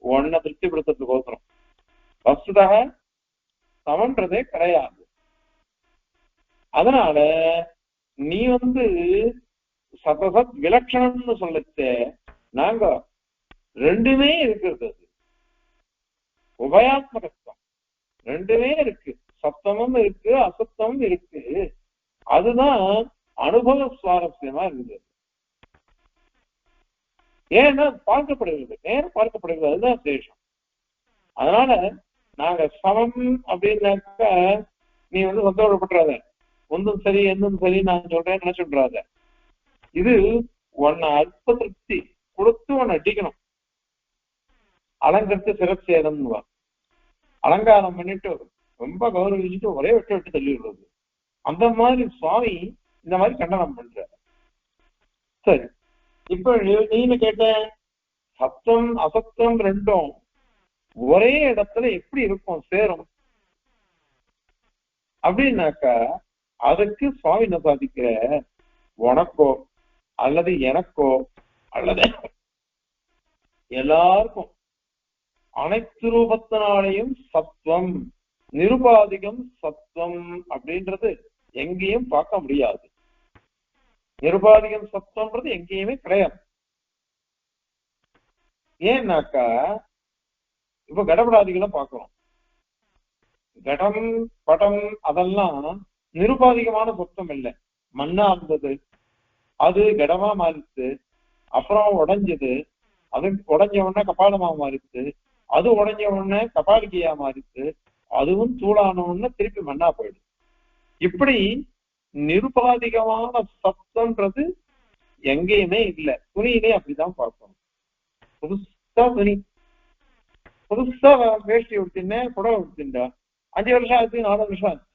ஒன்ன திருப்திப்படுத்துறதுக்கு ஓசுறோம். வஸ்துதாக சமன்றதே கிடையாது. அதனால நீ சதசத் விலட்சணம்னு சொல்லச்ச நாங்க 2மே இருக்கிறது. உபயாத்மகத்துவம் 2மே இருக்கு, சப்தமும் இருக்கு அசப்தமும் இருக்கு. அதுதான் அனுபவ சுவாரஸ்யமா இருக்குது. ஏன்னா பார்க்கப்படுகிறது, நேரம் பார்க்கப்படுகிறது, அதுதான் சேஷம். அதனால நாங்க சமம் அப்படின்னாக்க நீ சந்தோஷப்படுறாத, ஒன்றும் சரி எந்தும் சரி நான் சொல்றேன் நினைச்சுடுறாத. இது உன்னை அல்ப திருப்தி கொடுத்து உன்னை அடிக்கணும். அலங்கரித்து சிறச்சேதம், அலங்காரம் பண்ணிட்டு ரொம்ப கௌரவிச்சுட்டு ஒரே விட்டு தள்ளி விடுறது. அந்த மாதிரி சுவாமி இந்த மாதிரி கண்டனம் பண்ற. சரி, இப்ப நீங்க கேட்ட சப்தம் அசப்தம் 2ம் ஒரே இடத்துல எப்படி இருக்கும், சேரும் அப்படின்னாக்கா அதுக்கு சுவாமி என்ன சாதிக்கிற, உனக்கோ அல்லது எனக்கோ அல்லது எல்லாருக்கும் அனைத்து ரூபத்தினாலேயும் சத்துவம், நிருபாதிகம் சத்துவம் அப்படின்றது எங்கேயும் பார்க்க முடியாது. நிருபாதிகம் சத்துவம்ன்றது எங்கேயுமே கிடையாது. ஏன்னாக்கா இப்ப கடபடாதிகளை பார்க்கிறோம். கடம் படம் அதெல்லாம் நிருபாதிகமான சத்துவம் இல்லை. மண்ணா இருந்தது, அது கடமா மாறிச்சு, அப்புறம் உடைஞ்சது, அது உடைஞ்ச உடனே கபாலமா மாறிச்சு, அது உடைஞ்ச உடனே கபாலிகையா மாறிச்சு, அதுவும் தூளான உடனே திருப்பி மண்ணா போயிடுது. இப்படி நிருபாதிகமான சத்தம்ன்றது எங்கேயுமே இல்லை. துணியிலே அப்படிதான் பார்க்கணும். புதுசா துணி, புதுசா வேஷ்டி உடுத்தினேன், புடவை உடுத்தின்றா, 5 வருஷம் ஆச்சு, 4 வருஷம் ஆச்சு.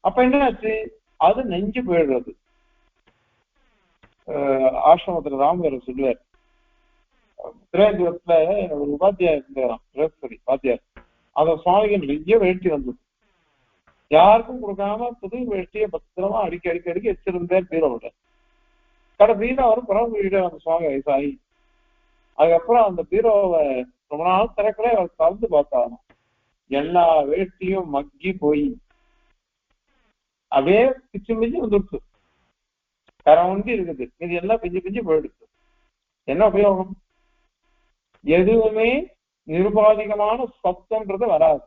அப்ப என்ன ஆச்சு? அது நெஞ்சு போயிடுறது. ஆசிரமத்துல ராமகர் சொல்லுவார், திரேந்திரத்துல ஒரு உபாத்தியார் இருந்தாராம், பிரேஸ்வரி வாத்தியார். அத சுவாமிகள் நிறைய வேஷ்டி வந்தது, யாருக்கும் கொடுக்காம புது வேஷ்டியை பத்திரமா அடிக்கடி வச்சிருந்தார் பீரோட. கடைசியில அவரும் புறம் போயிட்டார் அந்த சுவாமி வயசாகி. அதுக்கப்புறம் அந்த பீரோவை ரொம்ப நாள் திறக்கல, அவர் கலந்து பார்த்தாராம். எல்லா வேஷ்டியும் மக்கி போய் அப்படியே பிச்சு பிஞ்சு வந்துடுச்சு, கரம் வந்து இருக்குது, இது எல்லாம் பிஞ்சு பிஞ்சு போயிடுச்சு. என்ன உபயோகம்? எதுவுமே நிருபாதிகமான சத்தம்ன்றது வராது,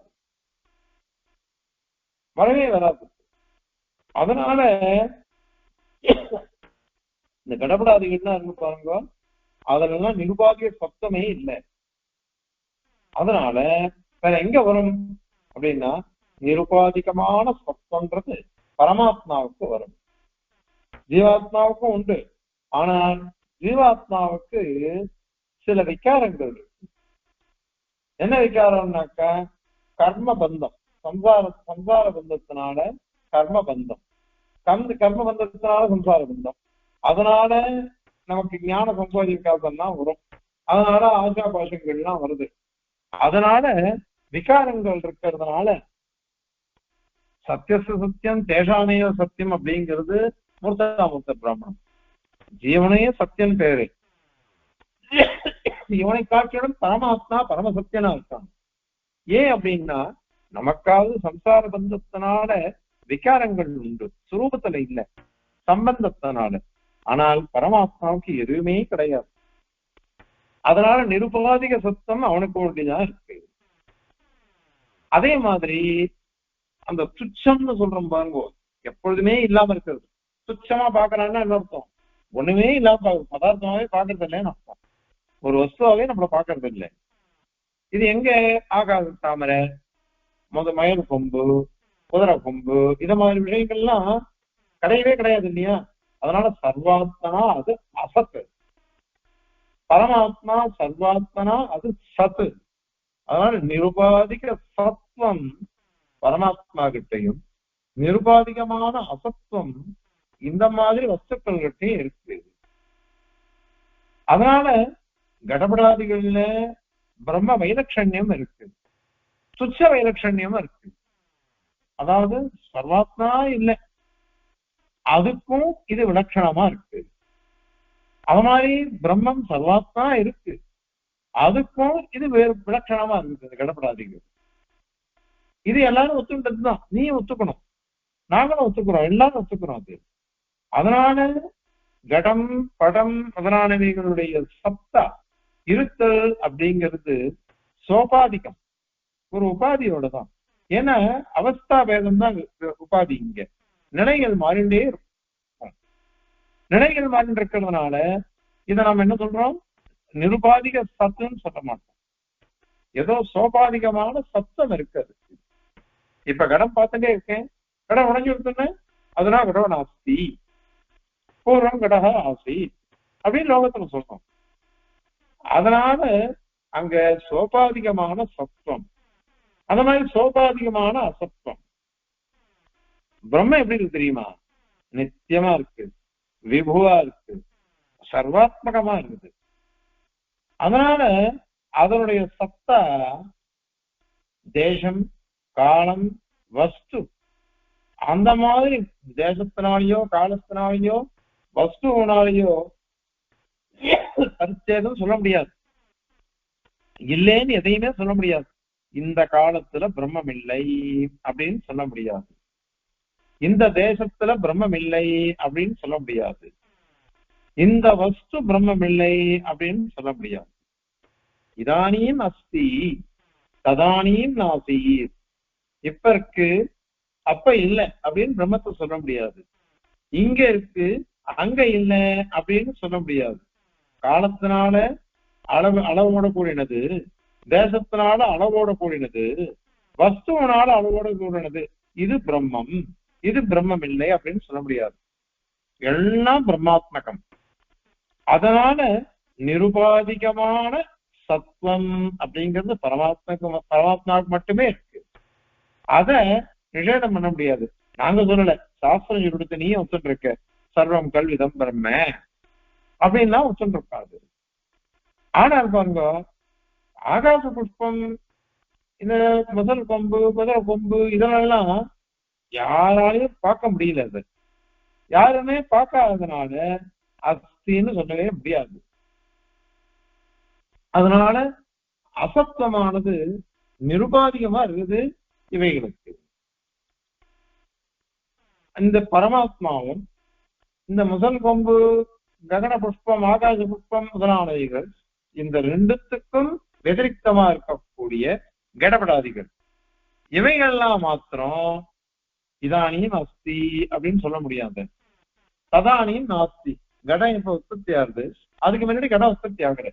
வரவே வராது. அதனால இந்த கடப்படாதிகள்னா இருக்கு பாருங்க, அதெல்லாம் நிருபாதிக சத்தமே இல்லை. அதனால வேற எங்க வரும் அப்படின்னா, நிருபாதிகமான சத்தம்ன்றது பரமாத்மாவுக்கு வரும். ஜீவாத்மாவுக்கும் உண்டு. ஆனால் ஜீவாத்மாவுக்கு சில விகாரங்கள் இருக்கு. என்ன விகாரம்னாக்கா, கர்ம பந்தம், சம்சார பந்தத்தினால கர்ம பந்தம், கர்ம பந்தத்தினால சம்சார பந்தம். அதனால நமக்கு ஞான சம்பாதிக்காதெல்லாம் வரும். அதனால ஆசா பாஷங்கள்லாம் வருது. அதனால விகாரங்கள் இருக்கிறதுனால சத்தியச சத்தியம் தேசாமையோ சத்தியம் அப்படிங்கிறது மூர்த்தாமூர்த்த பிராமணம். ஜீவனையே சத்தியம் பேரு. இவனை காட்டிலும் பரமாத்மா பரமசத்தியனா இருக்கான். ஏன் அப்படின்னா, நமக்காவது சம்சார பந்தத்தினால விகாரங்கள் உண்டு, சுரூபத்துல இல்ல, சம்பந்தத்தினால. ஆனால் பரமாத்மாவுக்கு எதுவுமே கிடையாது. அதனால நிருபாதிக சத்தம் அவனுக்கு ஒண்டிதான் இருக்கு. அதே மாதிரி அந்த துச்சம்னு சொல்றோம் பாருங்க, எப்பொழுதுமே இல்லாம இருக்கிறது. துச்சமா பாக்குறான்னா என்ன அர்த்தம்? ஒண்ணுமே இல்லாம பதார்த்தமாவே பாக்குறது இல்லைன்னு அர்த்தம். ஒரு வஸ்துவாவே நம்மள பாக்குறது இல்லை. இது எங்க? ஆகாச தாமரை, மயில் கொம்பு, குதிரை கொம்பு, இத மாதிரி விஷயங்கள்லாம் கிடையவே கிடையாது இல்லையா? அதனால சர்வாத்மனா அது அசத்து, பரமாத்மா சர்வாத்மனா அது சத்து. அதனால நிருபாதிக சத்துவம் பரமாத்மா கிட்டையும், நிருபாதிகமான அசத்துவம் இந்த மாதிரி வஸ்துக்கள் கிட்டையும் இருக்கு. அதனால கடபடாதிகள்ல பிரம்ம வைலட்சண்யம் இருக்கு, துச்ச வைலட்சண்யம் இருக்கு. அதாவது சர்வாத்மா இல்லை, அதுக்கும் இது விலட்சணமா இருக்கு. அது மாதிரி பிரம்மம் சர்வாத்மா இருக்கு, அதுக்கும் இது வேறு விலட்சணமா இருக்குது கடப்படாதீங்க. இது எல்லாரும் ஒத்துக்கிட்டதுதான், நீ ஒத்துக்கணும், நாங்களும் ஒத்துக்கிறோம், எல்லாரும் ஒத்துக்கிறோம் அது. அதனால கடம் படம் முதலானவைகளுடைய சத்தா இருத்தல் அப்படிங்கிறது சோபாதிகம், ஒரு உபாதியோட தான். ஏன்னா அவஸ்தா பேதம் தான் உபாதி. இங்க நிலைகள் மாறிண்டே இருக்கும். நிலைகள் மாறிட்டு இருக்கிறதுனால இதை நம்ம என்ன சொல்றோம்? நிருபாதிக சத்துன்னு சொல்ல மாட்டோம், ஏதோ சோபாதிகமான சத்தம் இருக்கிறது. இப்ப கடம் பார்த்துட்டே இருக்கேன், கடம் உடஞ்சி விடுத்துன்னு, அதனால கடவுள் ஆஸ்தி, பூர்வம் கடக ஆசி அப்படின்னு லோகத்துல சொல்றோம். அதனால அங்க சோபாதிகமான சத்துவம், அந்த மாதிரி சோபாதிகமான அசத்துவம். பிரம்ம எப்படி இருக்கு தெரியுமா? நித்தியமா இருக்கு, விபுவா இருக்கு, சர்வாத்மகமா இருக்குது. அதனால அதனுடைய சத்தா தேசம் காலம் வஸ்து அந்த மாதிரி தேசத்தினாலேயோ காலத்தினாலேயோ வஸ்துனாலேயோ பரிச்சேதம் சொல்ல முடியாது. இல்லைன்னு எதையுமே சொல்ல முடியாது. இந்த காலத்துல பிரம்மம் இல்லை அப்படின்னு சொல்ல முடியாது. இந்த தேசத்துல பிரம்மம் இல்லை அப்படின்னு சொல்ல முடியாது. இந்த வஸ்து பிரம்மம் இல்லை அப்படின்னு சொல்ல முடியாது. இதானியும் அஸ்தி ததானியும் நாசி, இப்ப இருக்கு அப்ப இல்லை அப்படின்னு பிரம்மத்தை சொல்ல முடியாது. இங்க இருக்கு அங்க இல்லை அப்படின்னு சொல்ல முடியாது. காலத்தினால அளவோட கூடினது, தேசத்தினால அளவோட கூடினது, வஸ்துவனால அளவோட கூடினது. இது பிரம்மம், இது பிரம்மம் இல்லை அப்படின்னு சொல்ல முடியாது. எல்லாம் பிரம்மாத்மகம். அதனால நிருபாதிகமான சத்வம் அப்படிங்கிறது பரமாத்மாவுக்கு மட்டுமே இருக்கு. அத நிஷேதம் பண்ண முடியாது. நாங்க சொல்லல, சாஸ்திரம் சொல்லிட்டு நீயும் ஒத்துட்டு இருக்க, சர்வம் கல்விதம் பிரம்ம அப்படின்லாம் ஒத்துட்டு இருக்காது. ஆனால் பாருங்க, ஆகாச புஷ்பம், இந்த முதல் கொம்பு குதிரை கொம்பு இதெல்லாம் யாராலையும் பார்க்க முடியல. அது யாருமே பார்க்காததுனால அஸ்தின்னு சொல்லவே முடியாது. அதனால அசப்தமானது நிருபாதிகமா இருக்குது இவைகளுக்கு. இந்த பரமாத்மாவும் இந்த முதல் கொம்பு ககன புஷ்பம் ஆகாச புஷ்பம் முதலானவைகள் இந்த ரெண்டுத்துக்கும் வெதிரிக்தமா இருக்கக்கூடிய கடபடாதிகள். இவைகள்லாம் மாத்திரம் இதானியும் அஸ்தி அப்படின்னு சொல்ல முடியாது. ததானியும் நாஸ்தி. கடம் இப்ப உற்பத்தி ஆகுது, அதுக்கு முன்னாடி கடம் உற்பத்தி ஆகுது.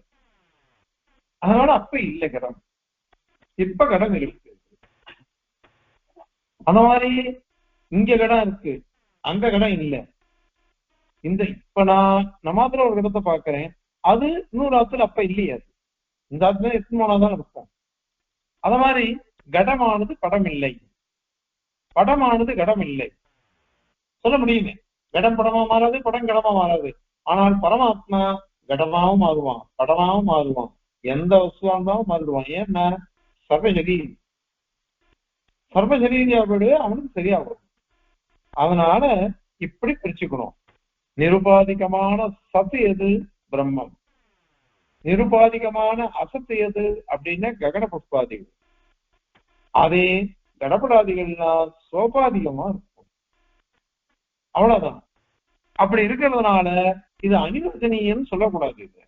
அதனால அப்ப இல்லை கடம், இப்ப கடம் இருக்கு. அந்த மாதிரி இங்க கடம் இருக்கு, அங்க கடம் இல்லை. இந்த இப்ப நான் மாத்திர ஒரு இடத்தை பாக்குறேன், அது இன்னொரு ஆத்துல அப்ப இல்லையே. அது இந்த ஆத்துல எத்தனை இருக்கும். அத மாதிரி கடமானது படம் இல்லை, படமானது கடம் இல்லை சொல்ல முடியுமே. கடம் படமா மாறாது, படம் கடமா மாறாது. ஆனால் பரமாத்மா கடமாவும் மாறுவான், படமாவும் மாறுவான், எந்த வசுவா இருந்தாலும் மாறிடுவான். ஏன்னா சர்வசரீரி, சர்வசரீரியா போயிடு, அவனுக்கு சரியாகும். அதனால இப்படி பிரிச்சுக்கணும். நிருபாதிகமான சத்து எது? பிரம்மம். நிருபாதிகமான அசத்து எது அப்படின்னா ககன புஷ்பாதிகள். அதே கடப்படாதிகள்னா சோபாதிகமா இருக்கும். அவ்வளவுதான். அப்படி இருக்கிறதுனால இது அனிர்வச்சனீயன்னு சொல்லக்கூடாது. இது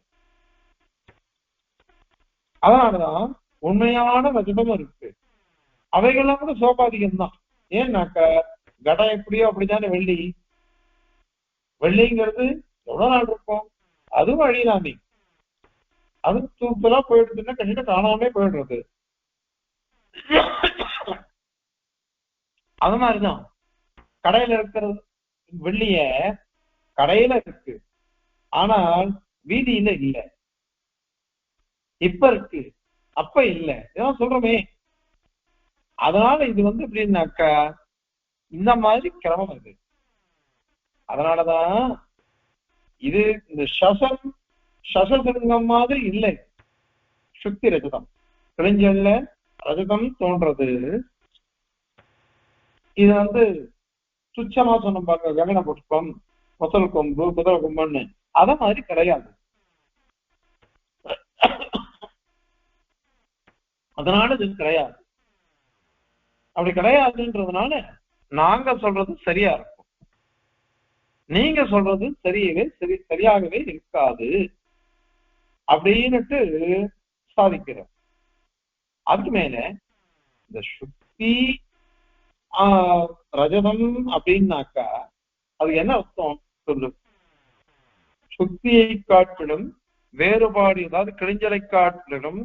அதனாலதான் உண்மையான வஜதமும் இருக்கு, அவைகள்லாம் கூட சோபாதிகம் தான். ஏன்னாக்க கடம் எப்படியோ அப்படித்தானே வெள்ளி. வெள்ளிங்கிறது எவ்வளவு நாள் இருக்கும், அதுவும் அழியலாமே. அது தூக்கலா போயிடுதுன்னா கண்டிப்பா காணாமே போயிடுறது. அது மாதிரிதான் கடையில இருக்கிறது வெள்ளிய கடையில இருக்கு, ஆனால் வீதியில இல்ல. இப்ப இருக்கு அப்ப இல்ல, இதெல்லாம் சொல்றோமே. அதனால இது எப்படின்னாக்கா இந்த மாதிரி கிரமம் இருக்கு. அதனாலதான் இது இந்த சசசிருங்கம் மாதிரி இல்லை. சுக்தி ரஜதம் கிழிஞ்சல்ல ரஜதம் தோன்றது. இது துச்சமா சொன்ன பாருங்க, ககன புஷ்பம் முதல் கொம்பு குதிரை கொம்புன்னு அத மாதிரி கிடையாது. அதனால இது கிடையாது. அப்படி கிடையாதுன்றதுனால நாங்க சொல்றது சரியா இருக்கும், நீங்க சொல்றது சரியாகவே இருக்காது அப்படின்னுட்டு சாதிக்கிறோம். அதுக்கு மேல இந்த சுக்தி ரஜதம் அப்படின்னாக்கா அது என்ன அர்த்தம் சொல்லு. சுக்தியை காட்டிலும் வேறுபாடு, அதாவது கிழிஞ்சலை காட்டிலும்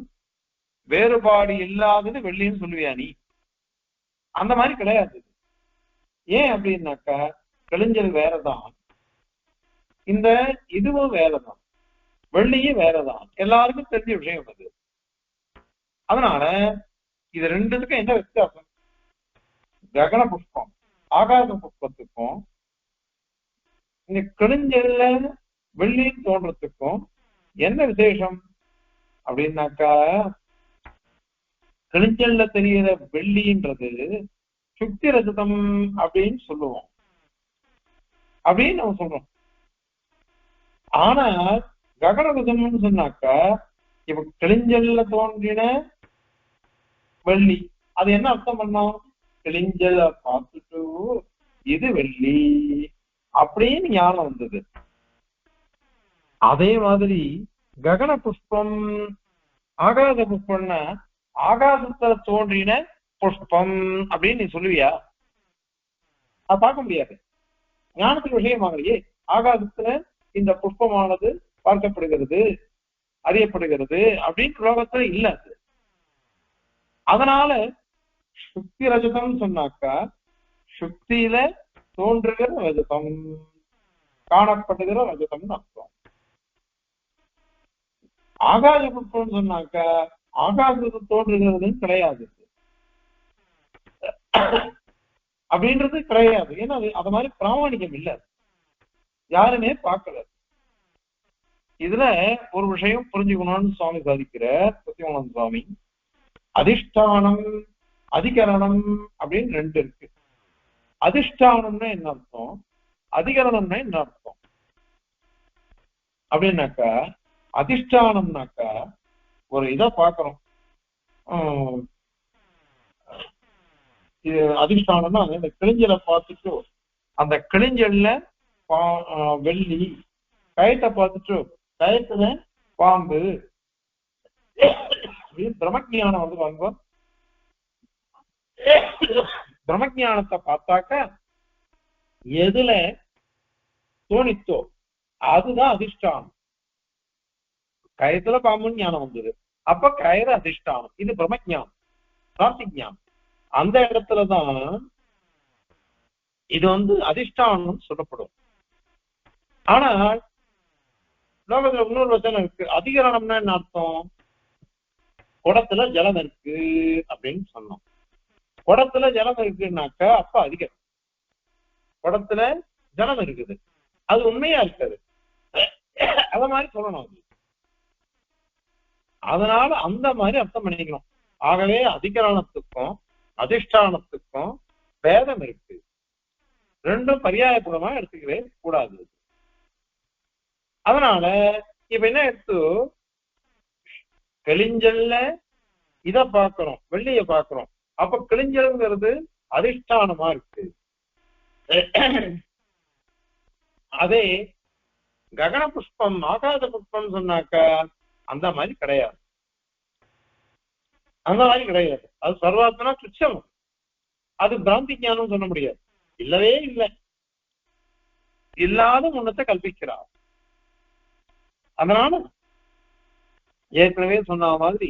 வேறுபாடு இல்லாதது வெள்ளின்னு சொல்லுவியா நீ? அந்த மாதிரி கிடையாது. ஏன் அப்படின்னாக்கா கிழிஞ்சல் வேறதான், இந்த இதுவும் வேறதான், வெள்ளியும் வேறதான், எல்லாருக்கும் தெரிஞ்ச விஷயம் அது. அதனால இது ரெண்டுத்துக்கும் என்ன வித்தியாசம்? ககன புஷ்பம் ஆகாச புஷ்பத்துக்கும் இந்த கிழிஞ்சல்ல வெள்ளின்னு தோன்றதுக்கும் என்ன விசேஷம் அப்படின்னாக்கா, கிழிஞ்சல்ல தெரிகிற வெள்ளின்றது சுக்தி ரஜதம் அப்படின்னு சொல்லுவோம், அப்படின்னு நம்ம சொல்றோம். ஆனா ககன ரஜம்னு சொன்னாக்கா இப்ப கிளிஞ்சல்ல தோன்றின வெள்ளி, அது என்ன அர்த்தம் பண்ணோம்? கிளிஞ்சல பார்த்துட்டு இது வெள்ளி அப்படின்னு ஞானம் வந்தது. அதே மாதிரி ககன புஷ்பம் ஆகாத புஷ்பம்னா ஆகாசத்துல தோன்றின புஷ்பம் அப்படின்னு நீ சொல்லுவியா? அது பார்க்க முடியாது, ஞானத்துக்கு விஷயமாகலையே. ஆகாசத்துல இந்த புஷ்பமானது பார்க்கப்படுகிறது, அறியப்படுகிறது அப்படின்னு லோகத்துல இல்ல. அதனால சுக்தி ரஜதம் சொன்னாக்கா சுக்தியில தோன்றுகிற ரஜதம், காணப்படுகிற ரஜதம்னு அர்த்தம். ஆகாச புஷ்பம் சொன்னாக்கா ஆகாசத்து தோன்றுகிறதுன்னு கிடையாது, அப்படின்றது கிடையாது. ஏன்னா அது மாதிரி பிராமணிகம் இல்ல, யாருமே பார்க்கல. இதுல ஒரு விஷயம் புரிஞ்சுக்கணும்னு சுவாமி சாதிக்கிறார் சத்தியமூலம் சுவாமி. அதிஷ்டானம் அதிகரணம் அப்படின்னு ரெண்டு இருக்கு. அதிஷ்டானம்னா என்ன அர்த்தம், அதிகரணம்னா என்ன அர்த்தம் அப்படின்னாக்கா, அதிஷ்டானம்னாக்கா ஒரு இதை பார்க்கிறோம். அதிஷ்டானம்னா இந்த கிளிஞ்சலை பார்த்துட்டு அந்த கிளிஞ்சல்ல வெள்ளி, கயத்தை பார்த்துட்டு கயத்துல பாம்பு, பிரம்மஜானம் வந்து வாங்க. பிரம்மஜானத்தை பார்த்தாக்க எதுல தோணித்தோ அதுதான் அதிஷ்டானம். கயத்துல பாம்புன்னு ஞானம் வந்தது, அப்ப கயிறு அதிஷ்டானம். இது பிரம்மஜானம், பிரார்த்திஜானம். அந்த இடத்துலதான் இது வந்து அதிஷ்டானம் சொல்லப்படும். ஆனால் லோகத்துல இன்னொரு வச்சனம் இருக்கு. அதிகரணம்னா என்ன அர்த்தம்? குடத்துல ஜலம் இருக்கு அப்படின்னு சொன்னோம். குடத்துல ஜலம் இருக்குன்னாக்கா அப்ப அதிகம். குடத்துல ஜலம் இருக்குது, அது உண்மையா இருக்காது, அத மாதிரி சொல்லணும். அதனால அந்த மாதிரி அர்த்தம் பண்ணிக்கணும். ஆகவே அதிகரணத்துக்கும் அதிஷ்டானத்துக்கும் பேதம் இருக்கு, ரெண்டும் பரியாயபூர்வமா எடுத்துக்கவே கூடாது. அதனால இப்ப என்ன எடுத்து கிளிஞ்சல்ல இத பாக்குறோம், வெள்ளிய பாக்குறோம், அப்ப கிளிஞ்சல்ங்கிறது அதிஷ்டானமா இருக்கு. அதே ககன புஷ்பம் ஆகாத புஷ்பம் சொன்னாக்க அந்த மாதிரி கிடையாது, அந்த மாதிரி கிடையாது. அது சர்வாத்மனா துச்சம், அது பிராந்தி ஞானம் சொல்ல முடியாது, இல்லவே இல்லை, இல்லாத முன்னத்தை கல்பிக்கிறார். அதனால ஏற்கனவே சொன்ன மாதிரி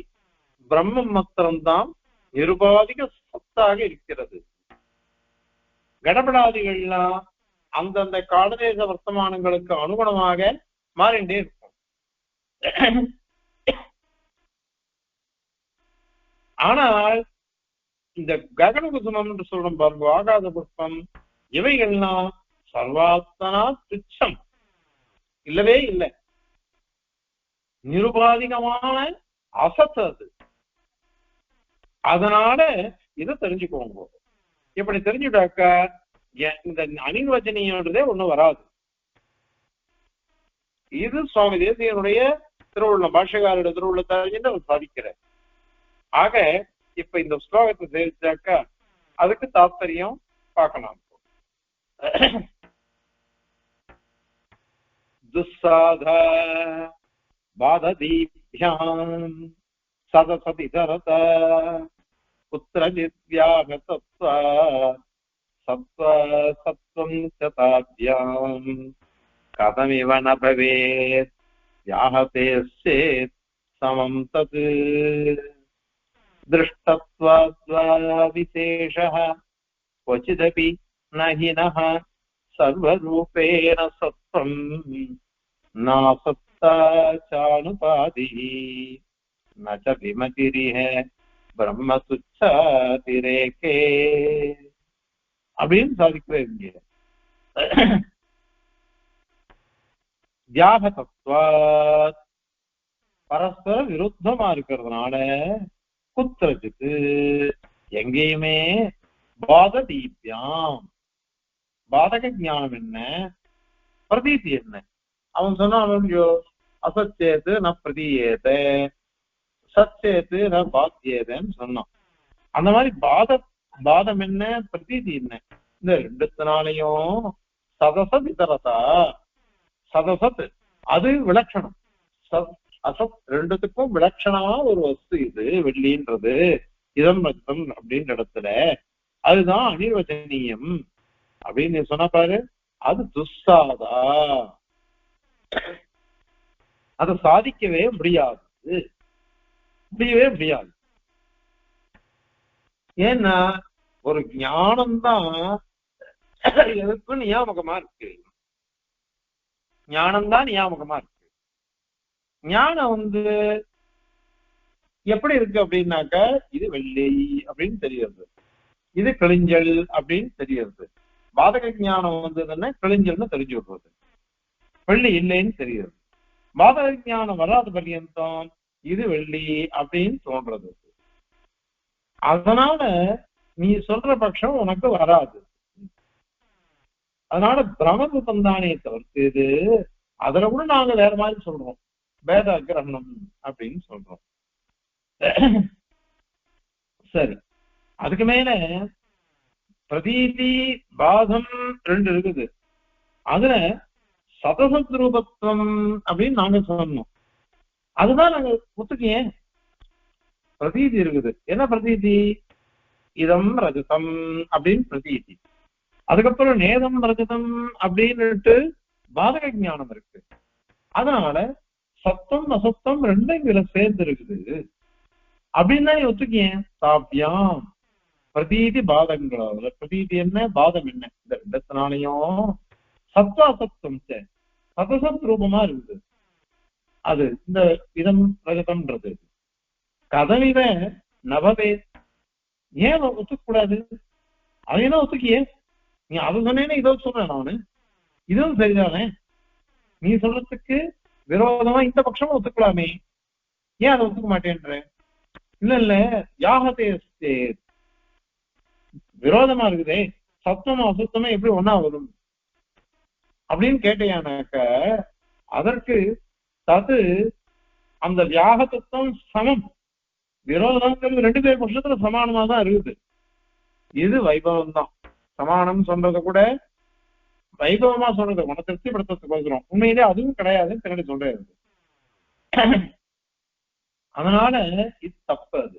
பிரம்மம் மாத்திரம்தான் நிருபாதிக சத்தாக இருக்கிறது. கடபடாதிகள்லாம் அந்தந்த காலதேச வர்த்தமானங்களுக்கு அனுகுணமாக மாறிண்டே இருக்கும். ஆனால் இந்த ககன குசுமம் என்று சொல்றோம் பாருங்க, ஆகாத புஷ்பம், இவைகள்லாம் சர்வாத்மனா துச்சம், இல்லவே இல்லை, நிருபாதிகமான அசத்து அது. அதனால இதை தெரிஞ்சுக்கோங்க. இப்படி தெரிஞ்சுட்டாக்கா இந்த அனிர்வச்சனீயன்றதே ஒண்ணு வராது. இது சுவாமி தேசிகனுடைய திருவுள்ள பாஷகாரோட திருவுள்ள தெரிஞ்சு அவர் சாதிக்கிறார். ஆக இப்ப இந்த ஸ்லோகத்தை தெரிஞ்சாக்கா அதுக்கு தாத்பரியம் பார்க்கலாம். துஸ்ஸாத பாததீப்யாம் சதசதி தரத புத்திரஜித்யாகதத்வ சத்வ சத்வம் சதாத்யாம் கதமிவ ந பவேத் யாஹதே சேத் சமம் தத் திருஷ்டத்வாத்வா விசேஷः क्वचिदपि नहिनः सर्वरूपेण सत्त्वं नासत्ता चानुपादिः न च विमतिरिह ब्रह्मतुच्छातिरेके அப்படின்னு சாதிக்கிறேன். தியாக தத்துவாத் பரஸ்பர விருத்தமா இருக்கிறதுனால குத்திரத்துக்கு எங்கேயுமே பாததீப்யாம், பாதக ஞானம் என்ன, பிரதீதி என்ன. அவன் சொன்னான் அசச்சேத்து ந பிரதீயேத, சச்சேத்து பாத்தியேதன்னு சொன்னோம். அந்த மாதிரி பாதம் என்ன, பிரதீதி என்ன, இந்த ரெண்டுத்தினாலையும் சதசத் இதரதா. சதசத் அது விலட்சணம், அசத் ரெண்டுத்துக்கும் விலட்சணமா ஒரு வஸ்து இது வெள்ளின்றது, இதம் ரத்தம் அப்படின்ற இடத்துல அதுதான் அனிர்வச்சனீயம் அப்படின்னு சொன்ன பாரு. அது துஸ்சாதா, அதை சாதிக்கவே முடியாது, முடியவே முடியாது. ஏன்னா ஒரு ஞானம்தான் எதுக்கும் நியாமகமா இருக்கு. ஞானம்தான் நியாமகமா இருக்கு. ஞானம் எப்படி இருக்கு அப்படின்னாக்க, இது வெள்ளி அப்படின்னு தெரியுது, இது கிளிஞ்சல் அப்படின்னு தெரியுது. பாதக ஞானம் வந்ததுன்னா கிளிஞ்சல்னு தெரிஞ்சு விடுறது, வெள்ளி இல்லைன்னு தெரியுது. பாதக ஞானம் வராத பர்யந்தம் இது வெள்ளி அப்படின்னு தோன்றது. அதனால நீ சொல்ற பட்சம் உனக்கு வராது. அதனால பிரமபூதம் தானே தவிர்த்து இது, அதுல கூட நாங்க வேற மாதிரி சொல்றோம், வேத கிரகணம் அப்படின்னு சொல்றோம். சரி, அதுக்கு மேல பிரதீதி பாதம் ரெண்டு இருக்குது. அதுல சதசத்ரூபத்துவம் அப்படின்னு நாங்க சொன்னோம். அதுதான் நாங்க ஒத்துக்கையே. பிரதீதி இருக்குது. என்ன பிரதீதி? இதம் ரஜதம் அப்படின்னு பிரதீதி. அதுக்கப்புறம் நேதம் ரஜதம் அப்படின்னுட்டு பாதக ஞானம் இருக்கு. அதனால சத்தம் அசத்தம் ரெண்டும் இதுல சேர்ந்து இருக்குது அப்படின்னு தான் ஒத்துக்கேன். சாப்பியம் பிரதீதி பாதங்களோட பிரதீதி என்ன, பாதம் என்ன, இந்த ரெண்டத்தினாலையும் சத்வாசத்தம் சதசத் ரூபமா இருக்குது. அது இந்த இதம் ரஜதம்ன்றது கதவித நபவே. ஏன் ஒத்துக்க கூடாது? அதையெல்லாம் ஒத்துக்கியே. நீ அது சொன்னேன்னு இதோ சொல்றேன் நானு, இதுவும் சரிதானே. நீ சொல்றதுக்கு விரோதமா இந்த பட்சமும் ஒத்துக்கலாமே, ஏன் அதை ஒத்துக்க மாட்டேன்ற? இல்ல யாகத்தே விரோதமா இருக்குதே, சத்தமும் அசுத்தமும் எப்படி ஒன்னா வரும் அப்படின்னு கேட்டையானாக்க, அதற்கு தது அந்த வியாகத்துவம் சமம். விரோதம்ங்கிறது ரெண்டு பேர் பட்சத்துல சமானமா தான் இருக்குது. இது வைபவம் தான். சமானம் சொல்றத கூட வைபவமா சொல்றது உன திருப்திப்படுத்துறதுக்கு பார்க்கிறோம். உண்மையிலே அதுவும் கிடையாதுன்னு பின்னாடி சொல்றது. அதனால இது தப்பு. அது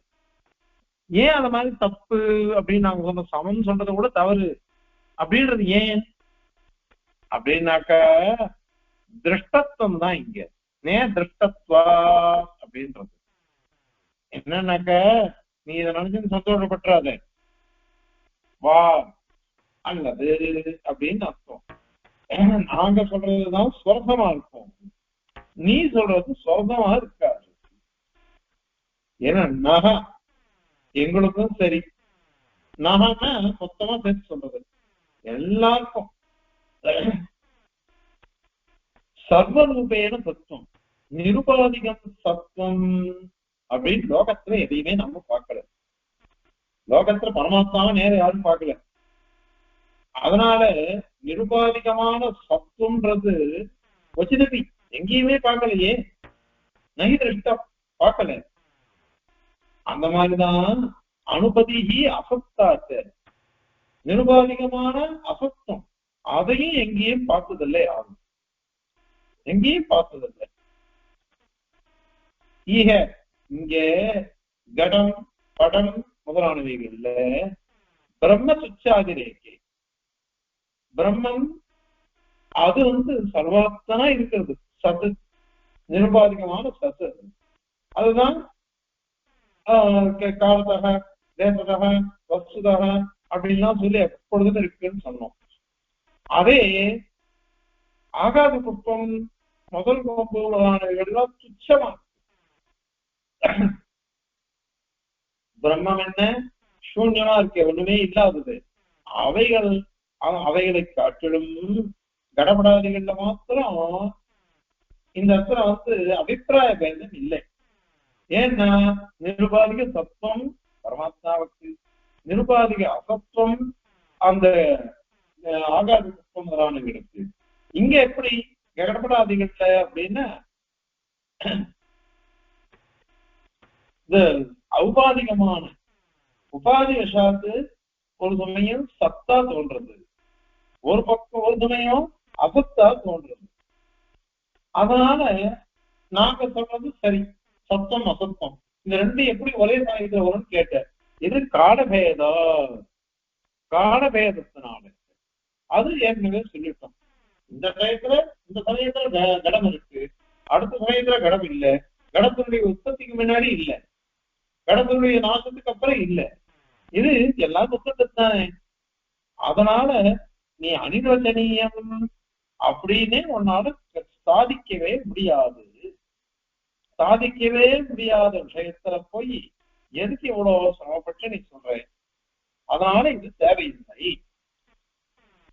ஏன் அந்த மாதிரி தப்பு அப்படின்னு நாங்க சொன்ன, சமம் சொல்றத கூட தவறு அப்படின்றது ஏன் அப்படின்னாக்க, திருஷ்டத்துவம் தான் இங்க. திருஷ்டத்வா அப்படின்றது என்னன்னாக்க, நீ இதை நினைச்சு சந்தோஷப்பட்டுறாத, வா அல்லது அப்படின்னு அர்த்தம். நாங்க சொல்றதுதான் சொர்க்கமா இருக்கும், நீ சொல்றது சொர்க்கமா இருக்காது. ஏன்னா நகை எங்களுக்கும் சரி, நகைன்னா மொத்தமா சேர்த்து சொல்றது எல்லாருக்கும். சர்வரூபேன தத்துவம் நிருபாதிகம் சத்துவம் அப்படின்னு லோகத்துல எதையுமே நம்ம பார்க்கல. லோகத்துல பரமாத்மாவை நேரம் யாரும் பார்க்கல. அதனால நிருபாதிகமான சத்துவம்ன்றது வச்சுதபி எங்கேயுமே பார்க்கலையே, நகி திருஷ்டா பார்க்கல. அந்த மாதிரிதான் அனுபதிகி அசத்தாச்சு, நிருபாதிகமான அசத்தம் அதையும் எங்கேயும் பார்த்ததில்லை, யாரும் எங்கேயும் பார்த்ததில்லை. ஈக இங்க கடம் படம் முதலானவைகள்ல பிரம்ம சுச்சாதிரேக்கை, பிரம்மம் அது சர்வாத்தனா இருக்கிறது, சத்து நிருபாதிகமான சத்து. அதுதான் காலத்தக தேசதக வஸ்துதக அப்படின்லாம் சொல்லி எப்பொழுதும் இருக்குன்னு சொன்னோம். அதே ஆகாத புஷ்பம் முதல் முதலானவைகள்லாம் துச்சமா. பிரம்மம் என்ன சூன்யமா இருக்க, ஒண்ணுமே இல்லாதது. அவைகளை காட்டிலும் கடப்படாதிகள்ல மாத்திரம் இந்த இடத்துல அபிப்பிராய பேதம் இல்லை. ஏன்னா நிருபாதிக சத்துவம் பரமாத்மாவுக்கு, நிருபாதிக அசத்துவம் அந்த ஆகாத புஷ்பம் முதலானவர்களுக்கு. இங்க எப்படி கடப்படாதிகள்ல அப்படின்னா, இந்த ஔபாதிகமான உபாதி வசாத்து ஒரு சமயம் சத்தா தோன்றது, ஒரு பக்கம் ஒரு சமயம் அசத்தா தோன்றது. அதனால நாங்க சொல்றது சரி, சத்தம் அசத்தம் இந்த ரெண்டு எப்படி ஒரே சமயத்துல வரும்னு கேட்டேன். இது காலபேதத்தினால அது ஏற்கனவே சொல்லிட்டோம். இந்த சமயத்துல கடம் இருக்கு, அடுத்த சமயத்துல கடம் இல்லை, கடத்தினுடைய உற்பத்திக்கு முன்னாடி இல்லை, கடத்தினுடைய நாசத்துக்கு அப்புறம் இல்லை. இது எல்லாம் புத்தகத்தானே. அதனால நீ அனிர்வச்சனீயம் அப்படின்னே உன்னால சாதிக்கவே முடியாது. சாதிக்கவே முடியாத விஷயத்துல போய் எதுக்கு இவ்வளவு சிரமப்பட்டு நீ சொல்ற? அதனால இது தேவையில்லை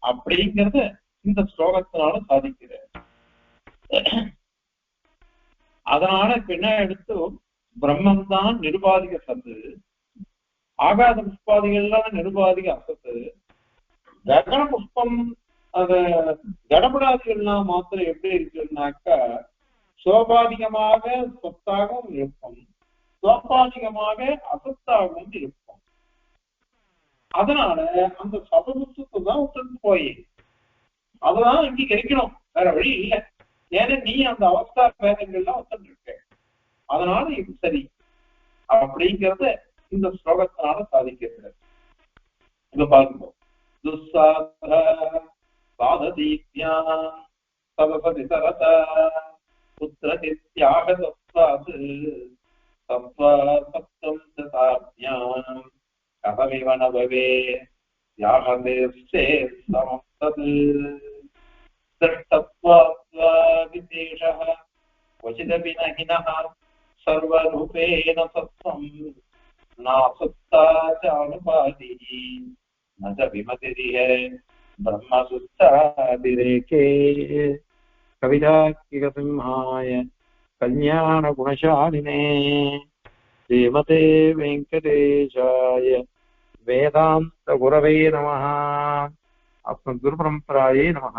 அப்படிங்கிறத இந்த ஸ்லோகத்தினால சாதிக்கிற. அதனால பின்ன எடுத்து பிரம்மன் தான் நிருபாதிக சத்து, ஆகாத புஷ்பாதிகள்லாம் நிருபாதிக அசத்து, ககன புஷ்பம் அத கடபடாதிகள்லாம் மாத்திரம் எப்படி இருக்குன்னாக்கா சோபாதிகமாக சொத்தாகவும் இருக்கும், சோபாதிகமாக அசத்தாகவும் இருக்கும். அதனால அந்த சதமுத்துக்கு தான் விட்டு போய் அதெல்லாம் அங்கீகரிக்கணும், வேற வழி இல்லை. ஏன்னா நீ அந்த அவஸ்தா பேதங்கள்லாம் ஒத்துட்டு இருக்க. அதனால இது சரி அப்படிங்கிறத இந்த ஸ்லோகத்தினால சாதிக்கிறது. இங்க பாருங்க, துஸ்சாத சாததீத்யா சதசதி சரத புத்திரதி தியாக சப்தாது சத்வா சப்தம் ததாத்யானம் கதமிவ நபவே தியாகதேஸ்தே சமம் தத் திருஷ்டத்வாத்வாதிதேஷः क्वचिदपि न हिनः सर्वरूपेण सत्त्वं नासत्ता च अनुपातिः न च विमतिरिह ब्रह्मसुत्तातिरेके। कवितार्किकसिंहाय कल्याणगुणशालिने श्रीमते वेङ्कटेशाय वेदान्तगुरवे नमः। अस्मद्गुरुपरम्परायै नमः।